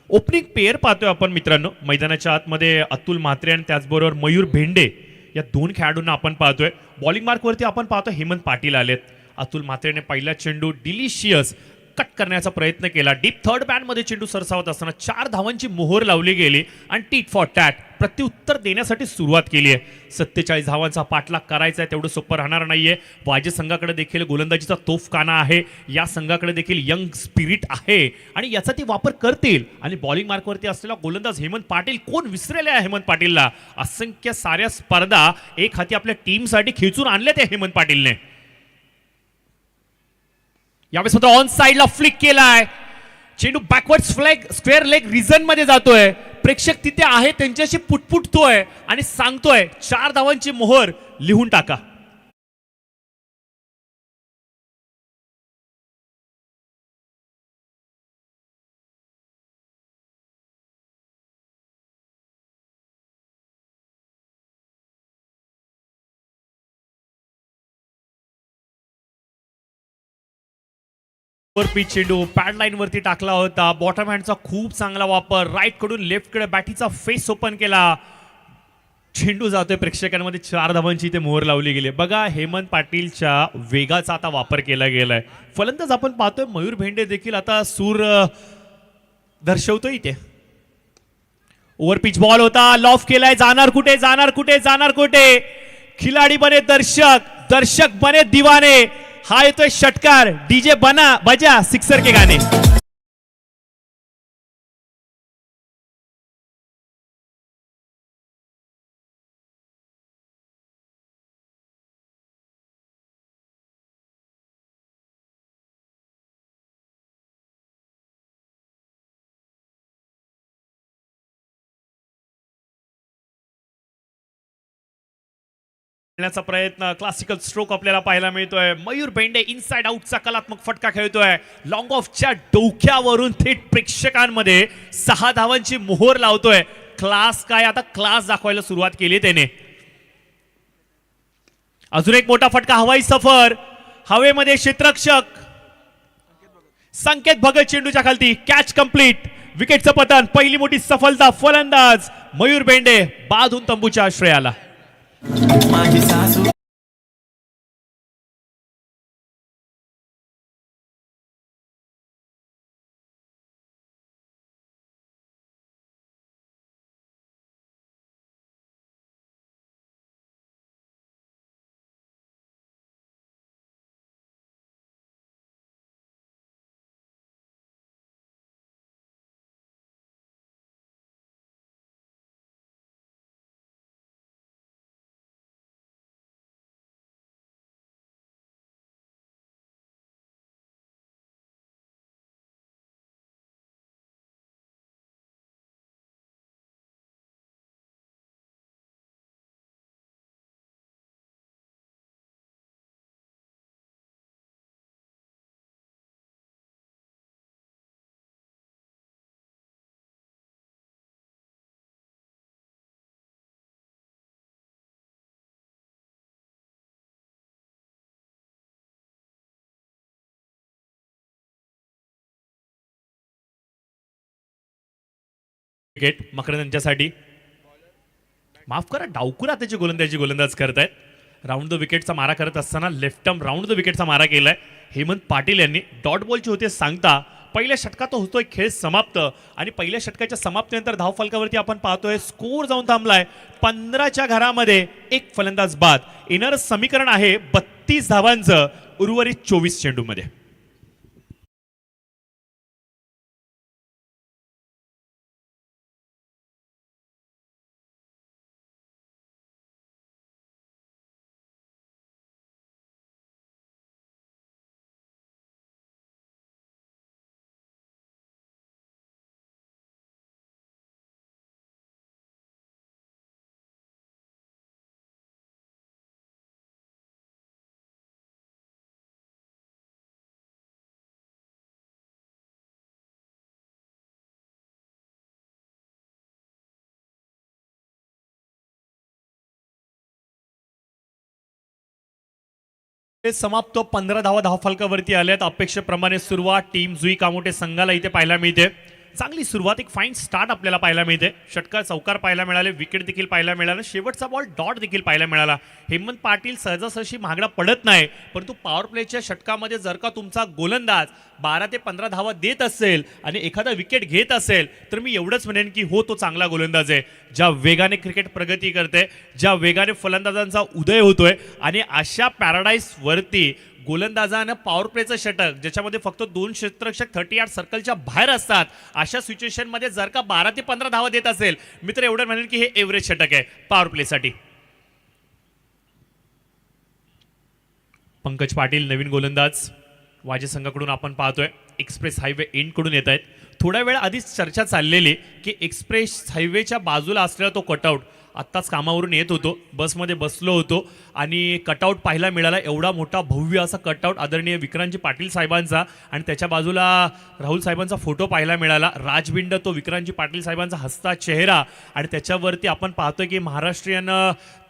ओपनिंग पेअर पाहतोय आपण मित्रांनो मैदानाच्या आतमध्ये. अतुल म्हात्रे आणि त्याचबरोबर मयूर भेंडे या दोन खेळाडूंना आपण पाहतोय. बॉलिंग मार्कवरती आपण पाहतोय हेमंत पाटील आलेत. अतुल म्हात्रेने पहिला चेंडू डिलिशियस कट करण्याचा प्रयत्न केला. डीप थर्ड बॅनमध्ये चेंडू सरसावत असताना 4 धावांची मोहर लावली गेली आणि टीट फॉर टॅट प्रत्युत्तर देण्यासाठी सुरुवात केली आहे. 47 धावांचा पाठलाग करायचा आहे, तेवढं सोपं राहणार नाहीये. वाजे संघाकडे देखील गोलंदाजीचा तोफखाना आहे, या संघाकडे देखील यंग स्पिरिट आहे आणि याचा ते वापर करतील. आणि बॉलिंग मार्कवरती असलेला गोलंदाज हेमंत पाटील, कोण विसरेले आहे हेमंत पाटीलला. असंख्य साऱ्या स्पर्धा एक हाती आपल्या टीमसाठी खेचून आणल्या त्या हेमंत पाटीलने. यावेळेस मात्र ऑन साइडला फ्लिक केलाय. चेंडू बॅकवर्ड स्क्वेअर लेग रिझन मध्ये जातोय. प्रेक्षक तिथे आहे त्यांच्याशी पुटपुटतोय आणि सांगतोय 4 धावांची मोहर लिहून टाका. पिच चेंडू पॅड लाईन वरती टाकला होता. बॉटम हँडचा खूप चांगला वापर. राईट कडून लेफ्ट कडे बॅटीचा फेस ओपन केला. चेंडू जातोय प्रेक्षकांमध्ये. 4 धावांची इथे मोहर लावली गेली. बघा हेमंत पाटीलच्या वेगाचा आता वापर केला गेलाय. फलंदाज आपण पाहतोय मयूर भेंडे देखील आता सूर दर्शवतोय इथे. ओव्हर पिच बॉल होता. लॉफ केलाय. जाणार कुठे, जाणार कुठे, जाणार कुठे. खिलाडी बने दर्शक, दर्शक बने दीवाने. हा येतोय षटकार. डीजे बना बजा सिक्सर के गाने. प्रयत्न. क्लासिकल स्ट्रोक आपल्याला पाहायला मिळतोय. मयूर भेंडे इनसाइड आउटचा कलात्मक फटका खेळतोय. लॉंग ऑफच्या डोक्यावरून थेट प्रेक्षकांमध्ये 6 धावांची मोहर लावतोय. क्लास काय, आता क्लास दाखवायला सुरुवात केली त्याने. अजून एक मोठा फटका, हवाई सफर, हवेमध्ये क्षेत्ररक्षक संकेत भगत चेंडूच्या खालती, कॅच कंप्लीट, विकेटचं पतन, पहिली मोठी सफलता, फलंदाज मयूर बेंडे बाधून तंबूच्या आश्रयाला. माझी सासू विकेट मकरंद यांच्यासाठी, माफ करा डावकुरा त्याची गोलंदाज करतायत. राऊंड द विकेटचा मारा करत असताना लेफ्ट आर्म राऊंड द विकेटचा मारा केलाय हेमंत पाटील यांनी. डॉट बॉलची होते सांगता पहिल्या षटकात होतोय खेळ समाप्त आणि पहिल्या षटकाच्या समाप्तीनंतर धाव फलकावरती आपण पाहतोय स्कोर जाऊन थांबलाय 15च्या घरामध्ये एक फलंदाज बाद. येणारं समीकरण आहे 32 धावांचं उर्वरित 24 चेंडूमध्ये. समाप्त 15 धावा धावफलकावरती आल्यात. अपेक्षेप्रमाणे सुरुवात टीम जुई कामोटे संघाला इथे पाहायला मिळते. चांगली सुरुवात, एक फाईन स्टार्ट आपल्याला पाहायला मिळते. षटकार चौकार पाहायला मिळाले, विकेट देखील पाहायला मिळालं, शेवटचा बॉल डॉट देखील पाहायला मिळाला. हेमंत पाटील सहजासहजी महागडा पडत नाही, परंतु पॉवर प्लेच्या षटकामध्ये जर का तुमचा गोलंदाज 12 ते 15 धावा देत असेल आणि एखादा विकेट घेत असेल तर मी एवढंच म्हणेन की हो, तो चांगला गोलंदाज आहे. ज्या वेगाने क्रिकेट प्रगती करते, ज्या वेगाने फलंदाजांचा उदय होतोय आणि अशा पॅराडाईज वरती गोलंदाजानं पॉवर प्लेचं षटक ज्याच्यामध्ये फक्त 2 क्षेत्ररक्षक 30 यार्ड सर्कलच्या बाहेर असतात, अशा सिच्युएशनमध्ये जर का 12 ते 15 धावा देत असेल, मी तर एवढं म्हणेन की हे एव्हरेज षटक आहे पॉवर प्लेसाठी. पंकज पाटील नवीन गोलंदाज वाजे संघाकडून आपण पाहतोय. एक्सप्रेस हायवे एंड कडून येत आहेत. थोड्या वेळ आधीच चर्चा चाललेली की एक्सप्रेस हायवेच्या बाजूला असलेला तो कटआउट, आत्ताच कामावरून येत होतो, बसमध्ये बसलो होतो आणि कटआउट पाहायला मिळाला. एवढा मोठा भव्य असा कटआउट आदरणीय विक्रांतजी पाटील साहेबांचा आणि त्याच्या बाजूला राहुल साहेबांचा फोटो पाहायला मिळाला. राजबिंड तो विक्रांतजी पाटील साहेबांचा हसता चेहरा आणि त्याच्यावरती आपण पाहतोय की महाराष्ट्रीयन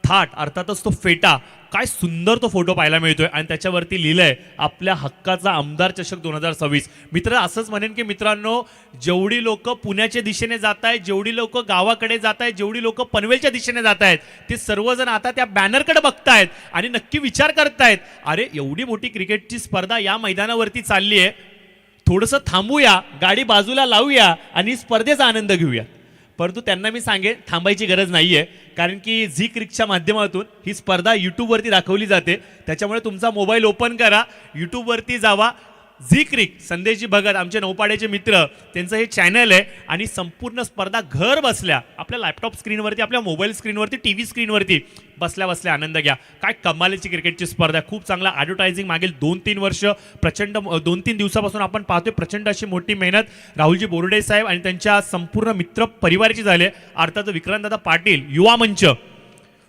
थाट अर्थातच तो फेटा, काय सुंदर तो फोटो पाहायला मिळतोय आणि त्याच्यावरती लिहिलंय आपल्या हक्काचा आमदार चषक 2026. मित्र असंच म्हणेन की मित्रांनो, जेवढी लोक पुण्याच्या दिशेने जात आहेत, जेवढी लोक गावाकडे जात आहेत, जेवढी लोक पनवेलच्या दिशेने जात आहेत, ते सर्वजण आता त्या बॅनरकडे बघतायत आणि नक्की विचार करतायत, अरे एवढी मोठी क्रिकेटची स्पर्धा या मैदानावरती चालली आहे, थोडंसं थांबूया, गाडी बाजूला लावूया आणि स्पर्धेचा आनंद घेऊया. परंतु त्यांना मी सांगेन थांबायची गरज नाहीये, कारण की झी क्रिकच्या माध्यमातून ही स्पर्धा यूट्यूबवरती दाखवली जाते. त्याच्यामुळे तुमचा मोबाईल ओपन करा, यूट्यूबवरती जावा, झी क्रिक, संदेशजी भगत आमचे नौपाड्याचे मित्र, त्यांचं हे चॅनल आहे आणि संपूर्ण स्पर्धा घर बसल्या आपल्या लॅपटॉप स्क्रीनवरती, आपल्या मोबाईल स्क्रीनवरती, टी व्ही स्क्रीनवरती बसल्या बसल्या आनंद घ्या. काय कमालीची क्रिकेटची स्पर्धा, खूप चांगला ॲडव्हर्टायझिंग मागील 2-3 वर्ष, प्रचंड 2-3 दिवसापासून आपण पाहतोय प्रचंड अशी मोठी मेहनत राहुलजी बोर्डे साहेब आणि त्यांच्या संपूर्ण मित्र परिवाराची झाली. अर्थात विक्रांतदादा पाटील युवा मंच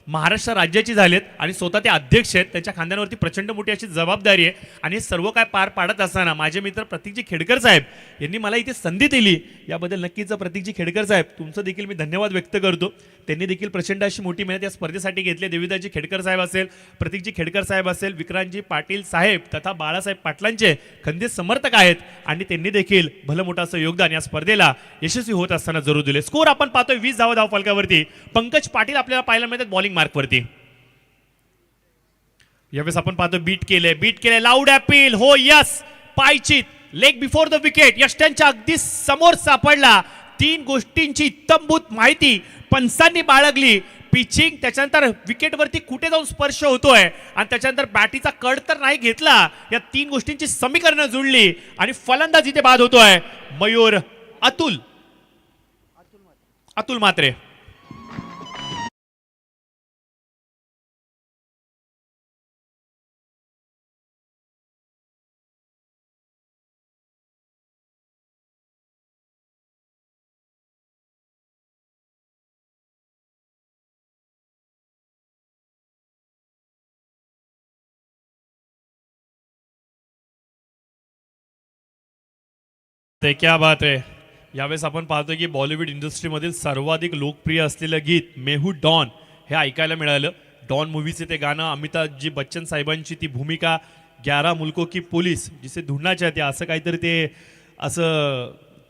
महाराष्ट्र राज्याची झालेत आणि स्वतः ते अध्यक्ष आहेत. त्यांच्या खांद्यावरती प्रचंड मोठी अशी जबाबदारी आहे आणि हे सर्व काय पार पाडत असताना माझे मित्र प्रतीकजी खेडकर साहेब यांनी मला इथे संधी दिली, याबद्दल नक्कीच प्रतीकजी खेडकर साहेब तुमचं देखील मी धन्यवाद व्यक्त करतो. त्यांनी देखील प्रचंड अशी मोठी मेहनत या स्पर्धेसाठी घेतली. देवीदासजी खेडकर साहेब असेल, प्रतीकजी खेडकर साहेब असेल, विक्रांतजी पाटील साहेब तथा बाळासाहेब पाटलांचे खंदे समर्थक आहेत आणि त्यांनी देखील भलं मोठं असं योगदान या स्पर्धेला यशस्वी होत असताना जरूर दिले. स्कोर आपण पाहतोय 20 धावा धावफलकावरती. पंकज पाटील आपल्याला पाहायला मिळतात बॉलिंग मार्कवरती. यावेळेस आपण पाहतो बीट केले लाऊड अपील. हो यस, पायचित लेग बिफोर द विकेट यष्ट्यांच्या अगदी समोर सापडला. 3 गोष्टींची इत्तमभूत माहिती पंचांनी बाळगली. पिचिंग, त्याच्यानंतर विकेटवरती कुठे जाऊन स्पर्श होतोय आणि त्याच्यानंतर बॅटीचा कड तर नाही घेतला. या 3 गोष्टींची समीकरणं जुळली आणि फलंदाज इथे बाद होतोय मयूर अतुल मात्रे. ते क्या बात आहे. यावेळेस आपण पाहतो की बॉलिवूड इंडस्ट्रीमधील सर्वाधिक लोकप्रिय असलेलं गीत मेहू डॉन हे ऐकायला मिळालं. डॉन मूवीचे ते गाणं, अमिताभजी बच्चन साहेबांची ती भूमिका, 11 मुल्कों की पुलिस जिसे ढूंढना चाहते, असं काहीतरी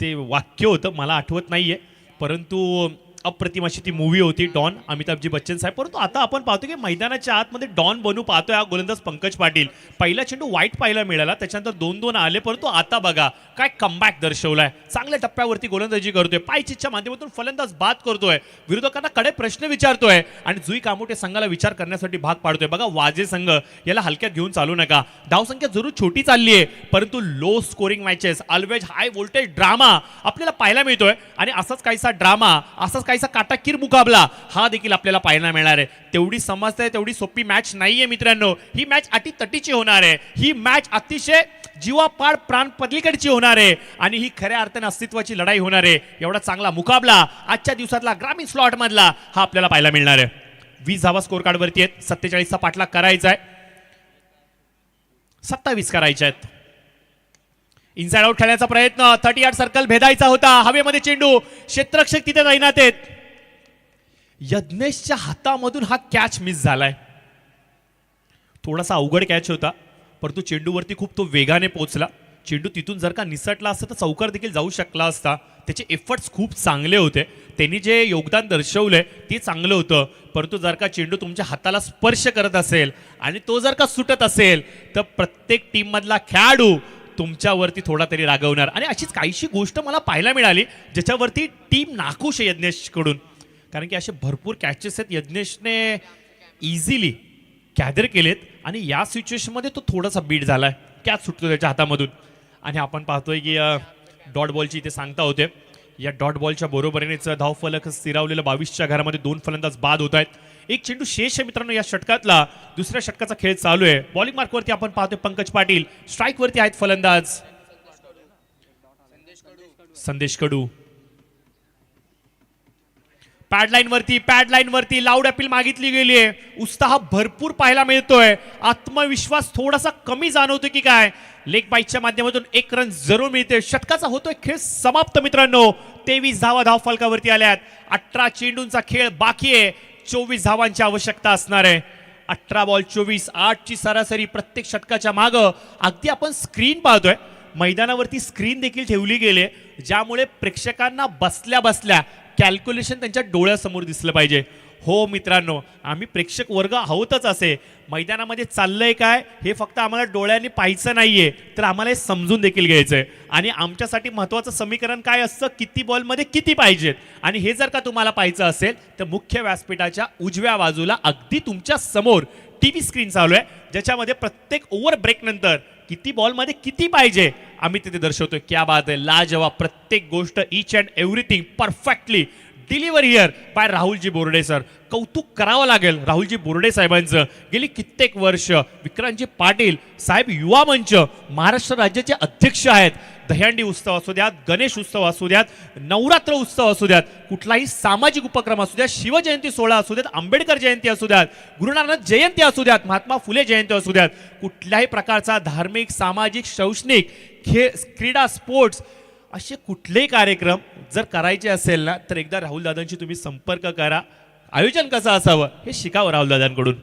ते वाक्य होतं, मला आठवत नाहीये, परंतु अप्रतिम अशी ती मूवी होती डॉन, अमिताभजी बच्चन साहेब. परंतु आता आपण पाहतो की मैदानाच्या आतमध्ये डॉन बनू पाहतोय हा गोलंदाज पंकज पाटील. पहिला चेंडू वाईट पाहायला मिळाला, त्याच्यानंतर 2-2 आले, परंतु आता बघा काय कमबॅक दर्शवलाय. चांगल्या टप्प्यावरती गोलंदाजी करतोय, पायचितच्या माध्यमातून फलंदाज बाद करतोय, विरोधकांना कडे प्रश्न विचारतोय आणि जुई कामोटे संघाला विचार करण्यासाठी भाग पाडतोय. बघा वाजे संघ याला हलक्यात घेऊन चालू नका. धावसंख्या जरूर छोटी चालली आहे, परंतु low scoring matches, always high voltage drama आपल्याला पाहायला मिळतोय आणि असाच काहीसा ड्रामा, असाच काहीसा काटाकीर मुकाबला हा देखील आपल्याला पाहायला मिळणार आहे. तेवढी समजते, तेवढी सोपी मॅच नाहीये मित्रांनो. ही मॅच अटीतटीची होणार आहे. ही मॅच अतिशय जीवापाड प्राण पलीकडची होणार आहे आणि ही खऱ्या अर्थाने अस्तित्वाची लढाई होणार आहे. एवढा चांगला मुकाबला आजच्या दिवसातला ग्रामीण स्लॉट मधला हा आपल्याला पाहायला मिळणार आहे. 20 धावा स्कोर कार्ड वरती आहेत. 47चा पाठलाग करायचा आहे, 27 करायचे आहेत. इनसाइड आउट खेळण्याचा प्रयत्न, 30 यार्ड सर्कल भेदायचा होता. हवेमध्ये चेंडू, क्षेत्ररक्षक तिथे तैनात आहेत. यज्ञेशच्या हातामधून हा कॅच मिस झालाय. थोडासा अवघड कॅच होता, परंतु चेंडूवरती खूप तो वेगाने पोहोचला. चेंडू तिथून जर का निसटला असता तर चौकार देखील जाऊ शकला असता. त्याचे एफर्ट्स खूप चांगले होते, त्यांनी जे योगदान दर्शवलंय ते चांगलं होतं. परंतु जर का चेंडू तुमच्या हाताला स्पर्श करत असेल आणि तो जर का सुटत असेल तर प्रत्येक टीम मधला खेळाडू तुमच्यावरती थोडा तरी रागवणार. आणि अशीच काहीशी गोष्ट मला पाहायला मिळाली ज्याच्यावरती टीम नाखुश आहे यज्ञेशकडून, कारण की असे भरपूर कॅचेस आहेत यज्ञेशने इझिली गॅदर केलेत आणि या सिच्युएशनमध्ये तो थोडासा बीट झालाय, कॅच सुटतो त्याच्या हातामधून. आणि आपण पाहतोय की डॉट बॉलची इथे सांगता होते. या डॉट बॉलच्या बरोबरीनेच धावफलक स्थिरावलेलं 22च्या घरामध्ये 2 फलंदाज बाद होत आहेत. एक चेंडू शेष आहे मित्रांनो या षटकातला. दुसऱ्या षटकाचा खेळ चालू आहे. बॉलिंग मार्कवरती आपण पाहतोय पंकज पाटील, स्ट्राईक वरती आहेत फलंदाज संदेश कडू. पॅडलाईन वरती लाऊड अपील मागितली गेली आहे. उत्साह भरपूर पाहायला मिळतोय, आत्मविश्वास थोडासा कमी जाणवतो की काय. लेग बाईटच्या माध्यमातून 1 रन जरूर मिळते. षटकाचा होतोय खेळ समाप्त मित्रांनो. 23 धावा धावफलकावरती आल्यात. 18 चेंडूंचा खेळ बाकी आहे. 24 धावांची आवश्यकता असणार आहे. 18 बॉल 24, 8ची सरासरी प्रत्येक षटकाच्या माग. अगदी आपण स्क्रीन पाहतोय, मैदानावरती स्क्रीन देखील ठेवली गेली, ज्यामुळे प्रेक्षकांना बसल्या बसल्या कॅल्क्युलेशन त्यांच्या डोळ्यासमोर दिसलं पाहिजे. हो मित्रांनो, आम्ही प्रेक्षक वर्ग आहोतच. असे मैदानामध्ये चाललंय काय हे फक्त आम्हाला डोळ्यांनी पाहायचं नाहीये, तर आम्हाला हे समजून देखील घ्यायचंय. आणि आमच्यासाठी महत्त्वाचं समीकरण काय असतं, किती बॉलमध्ये किती पाहिजेत. आणि हे जर का तुम्हाला पाहायचं असेल तर मुख्य व्यासपीठाच्या उजव्या बाजूला अगदी तुमच्या समोर टीव्ही स्क्रीन चालू आहे, ज्याच्यामध्ये प्रत्येक ओव्हर ब्रेक नंतर किती बॉलमध्ये किती पाहिजे आम्ही तिथे दर्शवतोय. क्या बात आहे, लाजवाब. प्रत्येक गोष्ट, each and everything perfectly deliver here bye Rahulji Borde sir. कौतुक करावं लागेल राहुलजी बोर्डे साहेबांचं. गेली कित्येक वर्ष विक्रांतजी पाटील साहेब युवा मंच महाराष्ट्र राज्याचे अध्यक्ष आहेत. दहीहंडी उत्सव असू द्यात, गणेश उत्सव असू द्यात, नवरात्र उत्सव असू द्यात, कुठलाही सामाजिक उपक्रम असू द्यात, शिवजयंती सोहळा असू द्यात, आंबेडकर जयंती असू द्यात, गुरुनानक जयंती असू द्यात, महात्मा फुले जयंती असू द्यात, कुठल्याही प्रकारचा धार्मिक, सामाजिक, शैक्षणिक, क्रीडा, स्पोर्ट्स असे कुठलेही कार्यक्रम जर करायचे असेल ना तर एकदा राहुलदादांशी तुम्ही संपर्क करा. आयोजन कसं असावं हे शिकावं राहुलदादांकडून.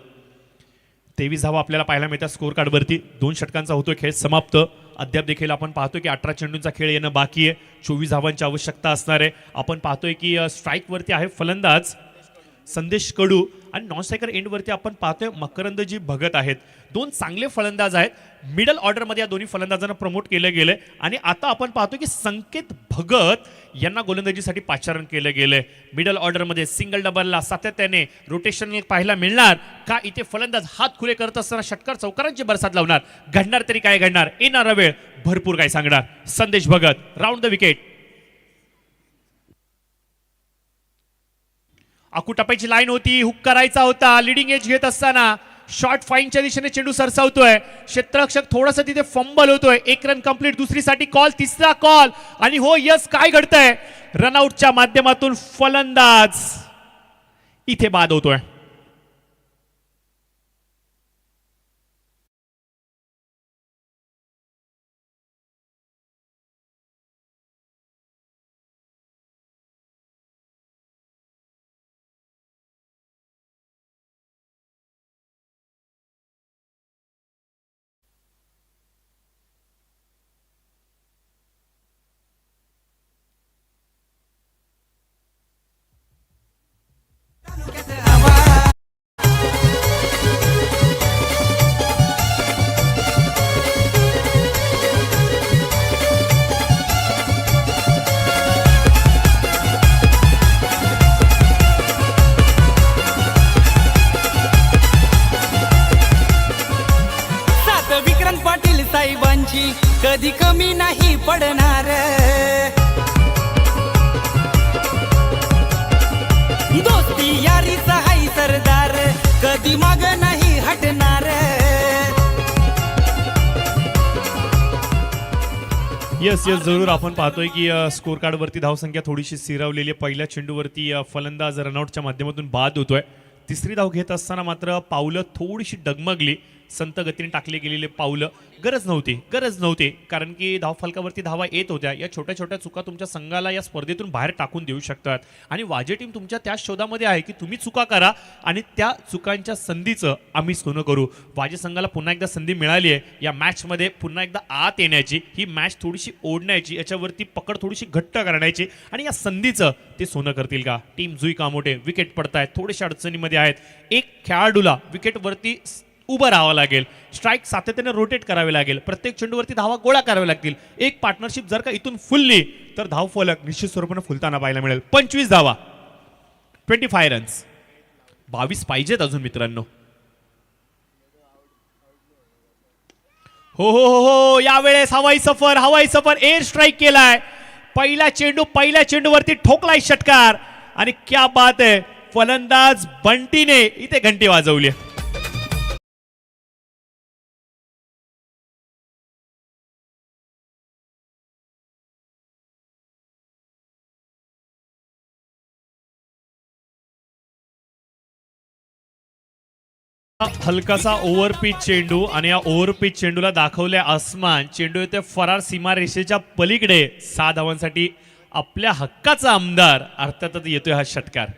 23 धावा आपल्याला पाहायला मिळतात स्कोर कार्डवरती. 2 षटकांचा होतोय खेळ समाप्त. अद्याप देखील आपण पाहतोय की 18 चेंडूंचा खेळ येणं बाकी आहे. 24 धावांची आवश्यकता असणार आहे. आपण पाहतोय की स्ट्राईकवरती आहे फलंदाज संदेश कडू आणि नॉन स्ट्रायकर एंडवरती आपण पाहतोय मकरंदजी भगत आहेत. 2 चांगले फलंदाज आहेत. मिडल ऑर्डरमध्ये या दोन्ही फलंदाजांना प्रमोट केलं गेलंय आणि आता आपण पाहतोय की संकेत भगत यांना गोलंदाजीसाठी पाचारण केलं गेलंय. मिडल ऑर्डरमध्ये सिंगल डबलला सातत्याने रोटेशन पाहायला मिळणार का? इथे फलंदाज हात खुले करत असताना षटकार चौकारांची बरसात लावणार. घडणार तरी काय घडणार? येणारा वेळ भरपूर काय सांगणार. Sandesh Bhagat round the wicket. आकुटप्प्याची लाईन होती, हुक करायचा होता. लिडिंग एज घेत असताना शॉर्ट फाईनच्या दिशेने चेंडू सरसावतोय. क्षेत्ररक्षक थोडंसं तिथे फंबल होतोय. 1 रन कंप्लीट. दुसरीसाठी कॉल, तिसरा कॉल आणि हो यस काय घडतंय? रनआउटच्या माध्यमातून फलंदाज इथे बाद होतोय. सात विक्रांत पाटील साहेबांची कधी कमी नाही पडणार. दोस्ती यारी सहाय सरदार कधी माग नाही हटणार. येस येस जरूर. आपण पाहतोय की स्कोर कार्डवरती धावसंख्या थोडीशी सिरावलेली आहे. पहिल्या चेंडूवरती फलंदाज रनआउटच्या माध्यमातून बाद होतोय. तिसरी धाव घेत असताना मात्र पावलं थोडीशी डगमगली. संत गतीने टाकले गेलेले पावलं. गरज नव्हती कारण की धावफलकावरती धावा येत होत्या. या छोट्या छोट्या चुका तुमच्या संघाला या स्पर्धेतून बाहेर टाकून देऊ शकतात आणि वाजे टीम तुमच्या त्या शोधामध्ये आहे की तुम्ही चुका करा आणि त्या चुकांच्या संधीचं आम्ही सोनं करू. वाजे संघाला पुन्हा एकदा संधी मिळाली आहे या मॅचमध्ये पुन्हा एकदा आत येण्याची. ही मॅच थोडीशी ओढण्याची, याच्यावरती पकड थोडीशी घट्ट करण्याची आणि या संधीचं ते सोनं करतील का? टीम जुई कामोठे विकेट पडतायत, थोडेशा अडचणीमध्ये आहेत. एक खेळाडूला विकेटवरती उभं राहावं लागेल. स्ट्राईक सातत्याने रोटेट करावे लागेल. प्रत्येक चेंडूवरती धावा गोळा कराव्या लागतील. एक पार्टनरशिप जर का इथून फुलली तर धाव फलक निश्चित स्वरूपाने फुलताना पाहायला मिळेल. 25 धावा, 25 रन्स. 22 पाहिजेत अजून मित्रांनो. हो हो हो हो यावेळेस हवाई सफर एअर स्ट्राईक केलाय. पहिला चेंडूवरती ठोकलाय षटकार आणि क्या बात आहे. फलंदाज बंटीने इथे घंटी वाजवली. हलकासा ओव्हरपिच चेंडू आणि या ओव्हरपिच चेंडूला दाखवले आसमान. चेंडू येते फरार सीमारेषेच्या पलीकडे. 6 धावांसाठी आपल्या हक्काचा आमदार अर्थातच येतोय हा षटकार.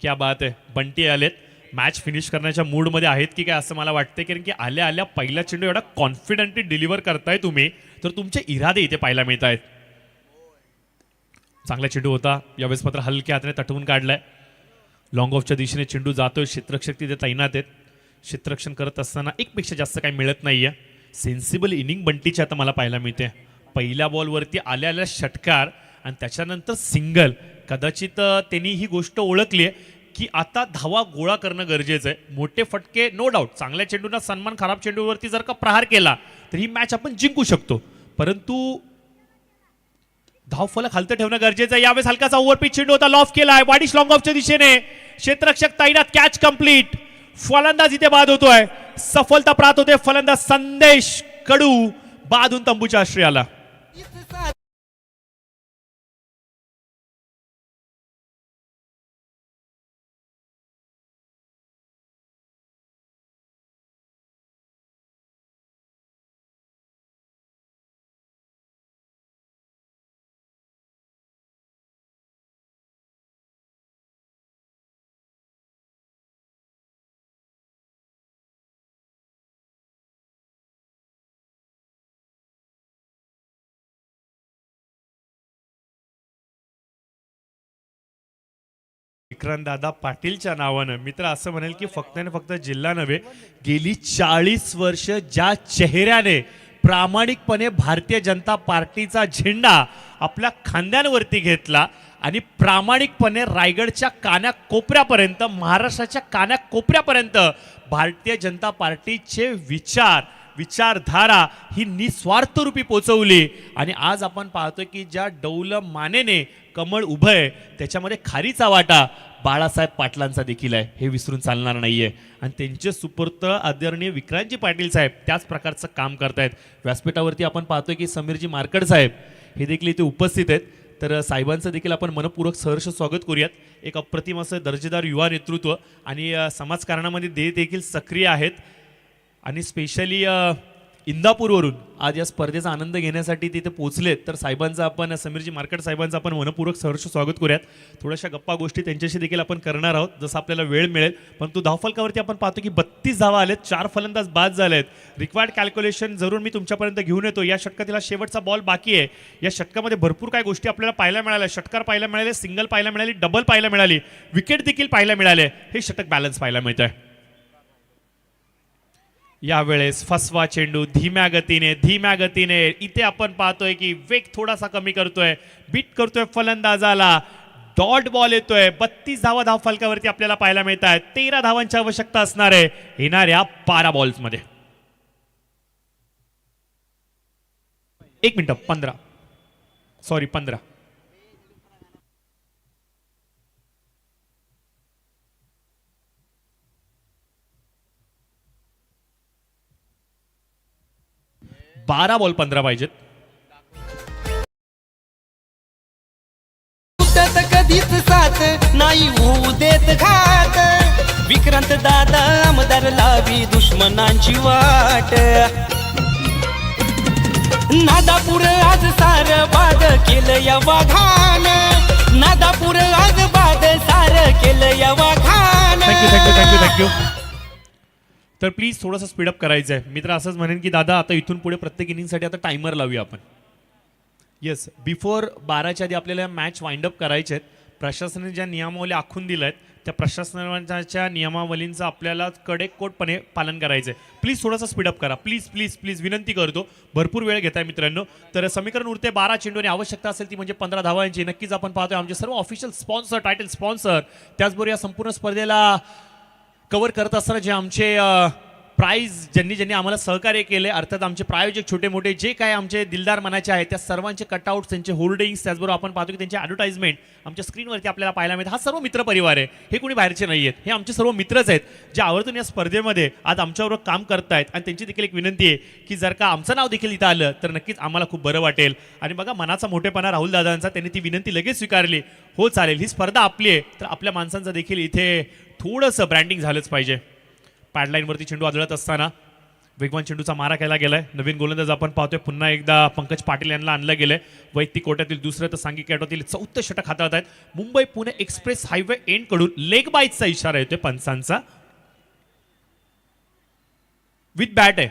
क्या बात आहे. बंटी आलेत. मॅच फिनिश करण्याच्या मूडमध्ये आहेत की काय असं मला वाटतंय कारण की आल्या आल्या पहिला चेंडू एवढा कॉन्फिडंटली डिलिव्हर करताय तुम्ही तर तुमचे इरादे इथे पाहायला मिळत आहेत. चांगला चेंडू होता. यावेळेस मात्र हलक्या हाताने तटवून काढलाय. लॉंग ऑफच्या दिशेने चेंडू जातोय. क्षेत्ररक्षक तिथे तैनात आहेत. क्षेत्ररक्षण करत असताना एकपेक्षा जास्त काही मिळत नाहीये. सेन्सिबल इनिंग बंटीची आता मला पाहायला मिळते. पहिल्या बॉलवरती आल्या षटकार आणि त्याच्यानंतर सिंगल. कदाचित त्यांनी ही गोष्ट ओळखली आहे की आता धावा गोळा करणं गरजेचं आहे. मोठे फटके नो डाऊट. चांगल्या चेंडूंना सन्मान, खराब चेंडूवरती जर का प्रहार केला तर ही मॅच आपण जिंकू शकतो. परंतु धावफलक खालतं ठेवणं गरजेचं आहे. यावेळेस हलकाचा ओव्हरपिच चेंडू होता, लॉफ केलाय वाडिश लॉंग ऑफच्या दिशेने, क्षेत्ररक्षक तैनात, कॅच कंप्लीट. फलंदाज इथे बाद होतोय, सफलता प्राप्त होते. फलंदाज संदेश कडू बाद होऊन तंबूच्या आश्रयाला. विक्रांत दादा पाटीलच्या नावानं मित्र असं म्हणेल की फक्त आणि फक्त जिल्हा नव्हे, गेली 40 वर्ष ज्या चेहऱ्याने प्रामाणिकपणे भारतीय जनता पार्टीचा झेंडा आपल्या खांद्यांवरती घेतला आणि प्रामाणिकपणे रायगडच्या कानाकोपऱ्यापर्यंत, महाराष्ट्राच्या कानाकोपऱ्यापर्यंत भारतीय जनता पार्टीचे विचारधारा ही निस्वार्थ रूपी पोचवली. आणि आज आपण पाहतोय की ज्या डौल मानेने कमळ उभं आहे त्याच्यामध्ये खारीचा वाटा बाळासाहेब पाटलांचा देखील आहे, हे विसरून चालणार नाहीये. आणि त्यांचे सुपुत्र आदरणीय विक्रांतजी पाटील साहेब त्याच प्रकारचं काम करतायत. व्यासपीठावरती आपण पाहतोय की समीरजी मारकड साहेब हे देखील इथे उपस्थित आहेत. तर साहेबांचं देखील आपण मनपूर्वक सहर्ष स्वागत करूयात. एक अप्रतिम असं दर्जेदार युवा नेतृत्व आणि समाजकारणामध्ये देखील सक्रिय आहेत. आणि स्पेशली इंदापूरवरून आज या स्पर्धेचा आनंद घेण्यासाठी तिथे पोहोचलेत. तर साहेबांचं आपण, समीरजी मार्केट साहेबांचं आपण मनपूर्वक सहर्ष स्वागत करूयात. थोड्याशा गप्पा गोष्टी त्यांच्याशी देखील आपण करणार आहोत जसं आपल्याला वेळ मिळेल. परंतु धावफलकावरती आपण पाहतो की 32 धावा आलेत, 4 फलंदाज बाद झालेत. रिक्वायर्ड कॅल्क्युलेशन जरूर मी तुमच्यापर्यंत घेऊन येतो. या षटकातील शेवटचा बॉल बाकी आहे. या षटकामध्ये भरपूर काही गोष्टी आपल्याला पाहायला मिळाल्या. षटकार पाहायला मिळाले, सिंगल पाहायला मिळाली, डबल पाहायला मिळाली, विकेट देखील पाहायला मिळाले. हे षटक बॅलन्स पाहायला मिळत आहे. यावेळेस फसवा चेंडू धीम्या गतीने इथे आपण पाहतोय की वेग थोडासा कमी करतोय, बीट करतोय फलंदाजाला. डॉट बॉल येतोय. 32 धावा धाव फलकावरती आपल्याला पाहायला मिळत आहेत. 13 धावांची आवश्यकता असणार आहे येणाऱ्या 12 बॉल्स मध्ये. 15 12 बॉल 15 पाहिजेत. कधीच साथ नाही होऊ देत घात. विक्रांत दादा आमदार लावी दुश्मनांची वाट. नादापूर आज सार बाद केलं या वाघान. नादापूर आज बाद सार केलं या वाघान. थँक्यू. तर प्लीज थोडंसं स्पीडअप करायचं आहे. मित्र असंच म्हणेन की दादा आता इथून पुढे प्रत्येक इनिंगसाठी आता टायमर लावूया आपण. येस, बिफोर 12च्या आधी आपल्याला मॅच वाइंड अप करायचे आहेत. प्रशासनाने ज्या नियमावली आखून दिल्या आहेत त्या प्रशासनाच्या नियमावलींचं आपल्याला कडेकोटपणे पालन करायचं आहे. प्लीज थोडासा स्पीडअप करा. प्लीज विनंती करतो. भरपूर वेळ घेताय मित्रांनो. तर समीकरण उरते 12 चेंडूने. आवश्यकता असेल ती म्हणजे 15 धावांची. नक्कीच आपण पाहतोय आमचे सर्व ऑफिशियल स्पॉन्सर, टायटल स्पॉन्सर, त्याचबरोबर या संपूर्ण स्पर्धेला कव्हर करत असताना जे आमचे प्राइज ज्यांनी आम्हाला सहकार्य केले, अर्थात आमचे प्रायोजक छोटे मोठे जे काय आमचे दिलदार मनाचे आहेत त्या सर्वांचे कटआउट्स, त्यांचे होर्डिंग्स, त्याचबरोबर आपण पाहतो की त्यांचे ॲडव्हर्टाइजमेंट आमच्या स्क्रीनवरती आपल्याला पाहायला मिळतात. हा सर्व मित्र परिवार आहे. हे कोणी बाहेरचे नाही आहेत. हे आमचे सर्व मित्रच आहेत जे आवर्जून या स्पर्धेमध्ये आज आमच्याबरोबर काम करतायत. आणि त्यांची देखील एक विनंती आहे की जर का आमचं नाव देखील इथं आलं तर नक्कीच आम्हाला खूप बरं वाटेल. आणि बघा मनाचा मोठेपणा राहुल दादांचा, त्यांनी ती विनंती लगेच स्वीकारली. हो चालेल, ही स्पर्धा आपली आहे तर आपल्या माणसांचं देखील इथे थोडंसं ब्रँडिंग झालंच पाहिजे. पॅडलाईनवरती चेंडू आदळत असताना वेगवान चेंडूचा मारा केला गेलाय. नवीन गोलंदाज आपण पाहतोय पुन्हा एकदा पंकज पाटील यांना आणलं गेलंय. वैयक्तिक कोट्यातील दुसरं तर सांघिक कोट्यातील 4थं षटक हाताळत आहेत. Mumbai Pune express highway end कडून लेग बाईटचा इशारा येतोय पंचांचा. विथ बॅट आहे.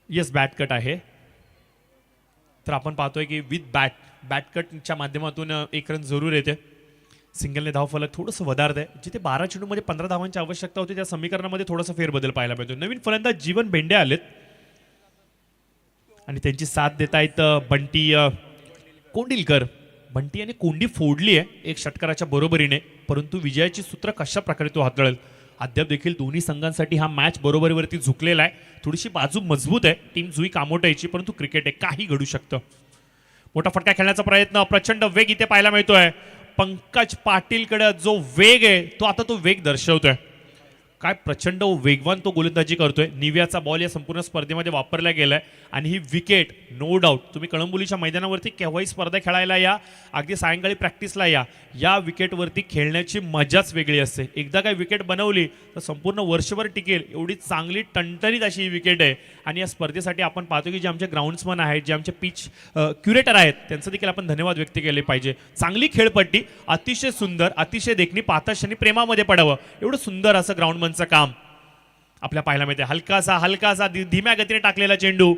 येस, बॅट कट आहे. तर आपण पाहतोय की विथ बॅट कटच्या माध्यमातून एक रन जरूर येते. सिंगलने धावफलक थोडंसं वधारत आहे. जिथे 12 चेंडूमध्ये 15 धावांची आवश्यकता होती त्या समीकरणामध्ये थोडासा फेरबदल पाहायला मिळतो. नवीन फलंदाज जीवन भेंडे आलेत आणि त्यांची साथ देत आहेत बंटी कोंडिलकर. बंटी यांनी कोंडी फोडली आहे एक षटकाराच्या बरोबरीने, परंतु विजयाची सूत्र कशा प्रकारे तो हाताळेल अद्याप देखील दोन्ही संघांसाठी हा मॅच बरोबरीवरती झुकलेला आहे. थोडीशी बाजू मजबूत आहे टीम जुई कामोटायची, परंतु क्रिकेट आहे, काही घडू शकतं. मोठा फटका खेळण्याचा प्रयत्न, प्रचंड वेग इथे पाहायला मिळतोय. पंकज पाटीलकडे जो वेग आहे तो आता तो वेग दर्शवतोय. काय प्रचंड वेगवान तो गोलंदाजी करतोय. निव्याचा बॉल या संपूर्ण स्पर्धेमध्ये वापरला गेलाय आणि ही विकेट नो डाऊट तुम्ही कळंबोलीच्या मैदानावरती केव्हाही स्पर्धा खेळायला या, अगदी सायंकाळी प्रॅक्टिसला या विकेटवरती खेळण्याची मजाच वेगळी असते. एकदा काय विकेट बनवली तर संपूर्ण वर्षभर टिकेल एवढी चांगली टणटणीत अशी ही विकेट आहे. आणि या स्पर्धेसाठी आपण पाहतो की जे आमचे ग्राउंड्समन आहेत, जे आमचे पिच क्युरेटर आहेत, त्यांचं देखील आपण धन्यवाद व्यक्त केले पाहिजे. चांगली खेळपट्टी, अतिशय सुंदर, अतिशय देखणी, पाहता क्षणी प्रेमामध्ये पडावं एवढं सुंदर असं ग्राउंडमनचं काम आपल्या पाहायला मिळते. हलकासा धीम्या गतीने टाकलेला चेंडू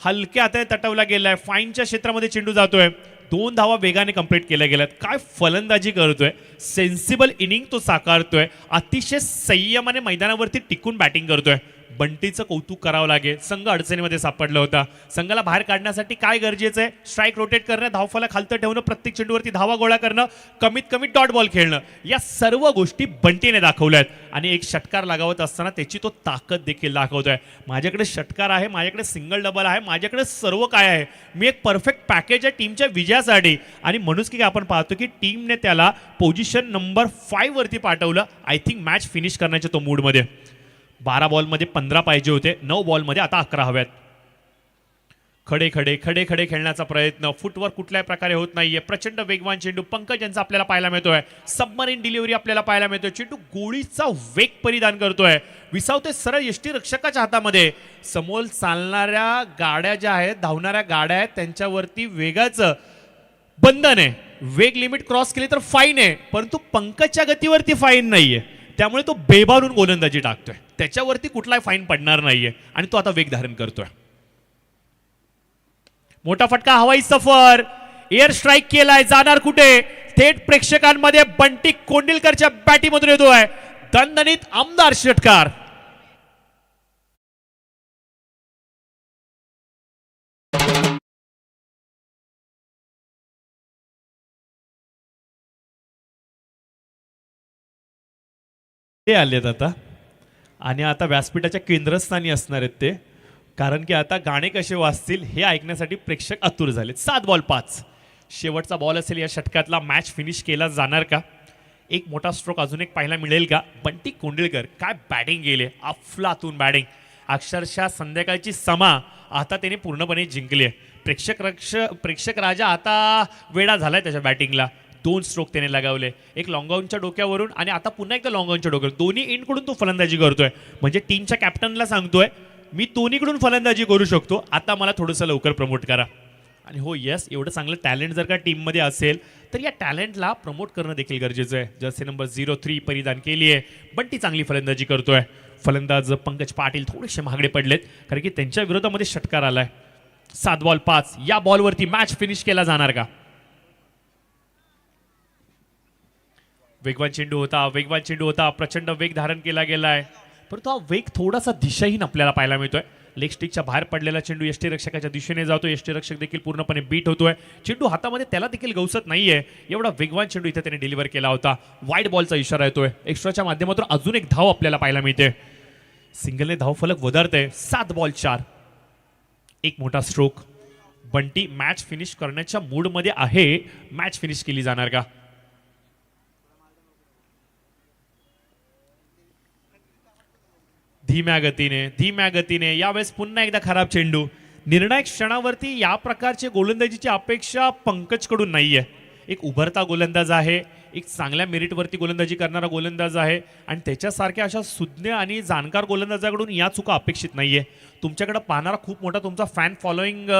हलक्या हाताने तटवला गेलाय. फाईनच्या क्षेत्रामध्ये चेंडू जातोय. 2 धावा वेगाने कंप्लीट केल्या गेल्यात. काय फलंदाजी करतोय, सेन्सिबल इनिंग तो साकारतोय, अतिशय संयमाने मैदानावरती टिकून बॅटिंग करतोय. बंटीचं कौतुक करावं लागेल. संघ अडचणीमध्ये सापडला होता. संघाला बाहेर काढण्यासाठी काय गरजेचं आहे, स्ट्राईक रोटेट करणं, धावफलक खालतं ठेवणं, प्रत्येक चेंडूवरती धावा गोळा करणं, कमीत कमी डॉट बॉल खेळणं, या सर्व गोष्टी बंटीने दाखवल्यात. आणि एक षटकार लगावत असताना त्याची तो ताकद देखील दाखवतोय. माझ्याकडे षटकार आहे, माझ्याकडे सिंगल डबल आहे, माझ्याकडे सर्व काय आहे, मी एक परफेक्ट पॅकेज आहे टीमच्या विजयासाठी. आणि म्हणूनच की आपण पाहतो की टीमने त्याला पोझिशन नंबर 5 वरती पाठवलं. आय थिंक मॅच फिनिश करण्याच्या तो मूडमध्ये. 12 बॉलमध्ये 15 पाहिजे होते, 9 बॉलमध्ये आता 11 हव्यात. खडे खेळण्याचा प्रयत्न, फुटवर्क कुठल्याही प्रकारे होत नाहीये. प्रचंड वेगवान चेंडू पंकज यांचा आपल्याला पाहायला मिळतोय. सबमरीन डिलिव्हरी आपल्याला पाहायला मिळतोय. चेंडू गोळीचा वेग परिधान करतोय, विसावतोय सरळ यष्टी रक्षकाच्या हातामध्ये. समोर चालणाऱ्या गाड्या ज्या आहेत, धावणाऱ्या गाड्या आहेत, त्यांच्यावरती वेगाचं बंधन आहे. वेग लिमिट क्रॉस केली तर फाईन आहे, परंतु पंकजच्या गतीवरती फाईन नाहीये. त्यामुळे तो बेभारून गोलंदाजी टाकतोय, त्याच्यावरती कुठलाही फाईन पडणार नाहीये आणि तो आता वेग धारण करतोय. मोठा फटका, हवाई सफर, एअर स्ट्राईक केलाय, जाणार कुठे, थेट प्रेक्षकांमध्ये बंटी कोंडिलकरच्या बॅटीमधून येतोय. दणदणीत आमदार षटकार. ते आलेत आता आणि आता व्यासपीठाच्या केंद्रस्थानी असणार आहेत ते, कारण की आता गाणे कसे वाजतील हे ऐकण्यासाठी प्रेक्षक आतुर झालेत. 7 बॉल 5 शेवटचा बॉल असेल या षटकातला. मॅच फिनिश केला जाणार का, एक मोठा स्ट्रोक अजून एक पाहायला मिळेल का. बंटी कोंडिलकर काय बॅटिंग गेले, अफलातून बॅटिंग, अक्षरशः संध्याकाळची समा आता त्याने पूर्णपणे जिंकली आहे. प्रेक्षक राजा आता वेडा झालाय त्याच्या बॅटिंगला. 2 स्ट्रोक त्याने लगावले, एक लॉंगॉनच्या डोक्यावरून आणि आता पुन्हा एकदा लॉंगॉनच्या डोक्यावर. दोन्ही एंडकडून तो फलंदाजी करतोय, म्हणजे टीमच्या कॅप्टनला सांगतोय मी दोन्हीकडून फलंदाजी करू शकतो, आता मला थोडंसं लवकर प्रमोट करा. आणि हो यस, एवढं चांगलं टॅलेंट जर का टीममध्ये असेल तर या टॅलेंटला प्रमोट करणं देखील गरजेचं आहे. जर्सी नंबर 03 परिधान केली आहे, बंटी चांगली फलंदाजी करतोय. फलंदाज पंकज पाटील थोडेसे महागडे पडलेत, कारण की त्यांच्या विरोधामध्ये षटकार आलाय. 7 बॉल 5 या बॉलवरती मॅच फिनिश केला जाणार का. वेगवान चेंडू होता, प्रचंड वेग धारण केला गेलाय, परंतु हा वेग थोडासा दिशाहीन आपल्याला पाहायला मिळतोय. लेग स्टिकच्या बाहेर पडलेला चेंडू यष्टीरक्षकाच्या दिशेने जातो. यष्टीरक्षक देखील पूर्णपणे बीट होतोय. चेंडू हातामध्ये त्याला देखील गवसत नाहीये, एवढा वेगवान चेंडू इथे त्याने डिलिव्हर केला होता. वाईड बॉलचा इशारा येतोय. एक्स्ट्राच्या माध्यमातून अजून एक धाव आपल्याला पाहायला मिळते. सिंगलने धाव फलक वधारतंय. 7 बॉल 4 एक मोठा स्ट्रोक. बंटी मॅच फिनिश करण्याच्या मूडमध्ये आहे. मॅच फिनिश केली जाणार का. धीम्या गतीने यावेळेस पुन्हा एकदा खराब चेंडू. निर्णायक क्षणावरती या प्रकारचे गोलंदाजीची अपेक्षा पंकजकडून नाहीये. एक उभरता गोलंदाज आहे, एक चांगल्या मेरिटवरती गोलंदाजी करणारा गोलंदाज आहे आणि त्याच्यासारख्या अशा सुज्ञ आणि जाणकार गोलंदाजाकडून या चुका अपेक्षित नाहीये. तुमच्याकडे पाहणारा खूप मोठा तुमचा फॅन फॉलोईंग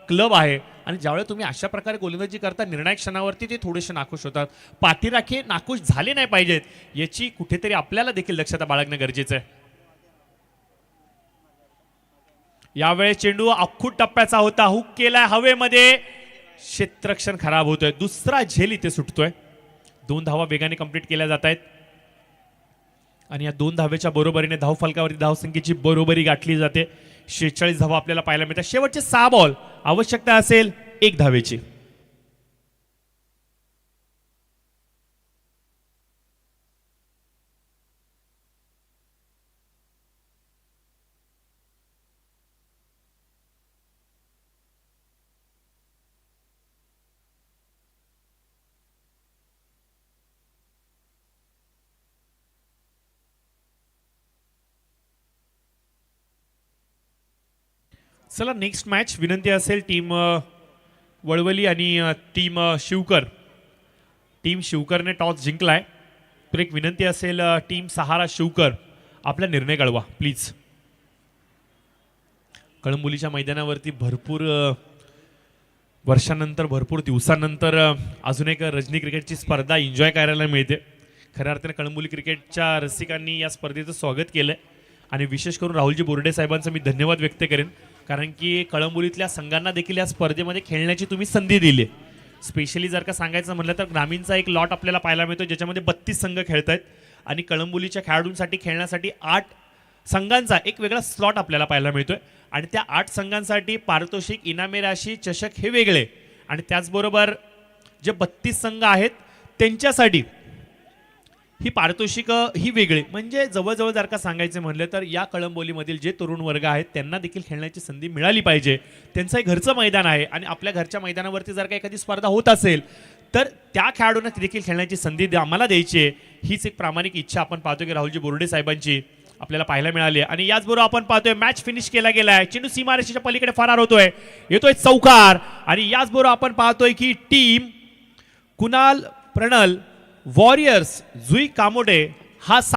क्लब आहे आणि ज्यावेळेस तुम्ही अशा प्रकारे गोलंदाजी करता निर्णायक क्षणावरती ते थोडेसे नाखुश होतात. पाठीराखे नाखुश झाले नाही पाहिजेत, याची कुठेतरी आपल्याला देखील दक्षता बाळगणं गरजेचं आहे. यावेळेस चेंडू अख्खूट टप्प्याचा होता, हुक केलाय हवेमध्ये, क्षेत्ररक्षण खराब होतोय. दुसरा झेल इथे सुटतोय. 2 धावा वेगाने कंप्लीट केल्या जात आहेत आणि या 2 धावेच्या बरोबरीने धाव फलकावरती धावसंख्येची बरोबरी गाठली जाते. 46 धावा आपल्याला पाहायला मिळतात. शेवटचे 6 बॉल, आवश्यकता असेल 1 धावेची. चला नेक्स्ट मॅच विनंती असेल टीम वळवली आणि टीम शिवकर. टीम शिवकरने टॉस जिंकलाय, तर एक विनंती असेल टीम सहारा शिवकर आपला निर्णय कळवा प्लीज. कळंबोलीच्या मैदानावरती भरपूर वर्षानंतर भरपूर दिवसानंतर अजून एक रजनी क्रिकेटची स्पर्धा एन्जॉय करायला मिळते. खऱ्या अर्थाने कळंबोली क्रिकेटच्या रसिकांनी या स्पर्धेचं स्वागत केलं आणि विशेष करून राहुलजी बोर्डे साहेबांचं मी धन्यवाद व्यक्त करेन, कारण की कळंबोलीतल्या संघांना देखील या स्पर्धेमध्ये खेळण्याची तुम्ही संधी दिली. स्पेशली जर का सांगायचं म्हटलं तर ग्रामीणचा एक लॉट आपल्याला पाहायला मिळतो ज्याच्यामध्ये 32 संघ खेळत आहेत आणि कळंबोलीच्या खेळाडूंसाठी खेळण्यासाठी 8 संघांचा एक वेगळा स्लॉट आपल्याला पाहायला मिळतोय आणि त्या 8 संघांसाठी पारितोषिक, इनामी राशी, चषक हे वेगळे आणि त्याचबरोबर जे 32 संघ आहेत त्यांच्यासाठी ही पारितोषिक ही वेगळी. म्हणजे जवळजवळ जर का सांगायचं म्हटलं तर या कळंबोलीमधील जे तरुण वर्ग आहेत त्यांना देखील खेळण्याची संधी मिळाली पाहिजे. त्यांचं एक घरचं मैदान आहे आणि आपल्या घरच्या मैदानावरती जर का एखादी स्पर्धा होत असेल तर त्या खेळाडूंना देखील खेळण्याची संधी आम्हाला द्यायची आहे. हीच एक प्रामाणिक इच्छा आपण पाहतो की राहुलजी बोर्डे साहेबांची आपल्याला पाहायला मिळाली. आणि याचबरोबर आपण पाहतोय मॅच फिनिश केला गेलाय, चेंडू सीमारेषेच्या पलीकडे फरार होतोय, येतोय चौकार. आणि याचबरोबर आपण पाहतोय की टीम कुणाल प्रणल वॉरियर्स जुई कामोडे हा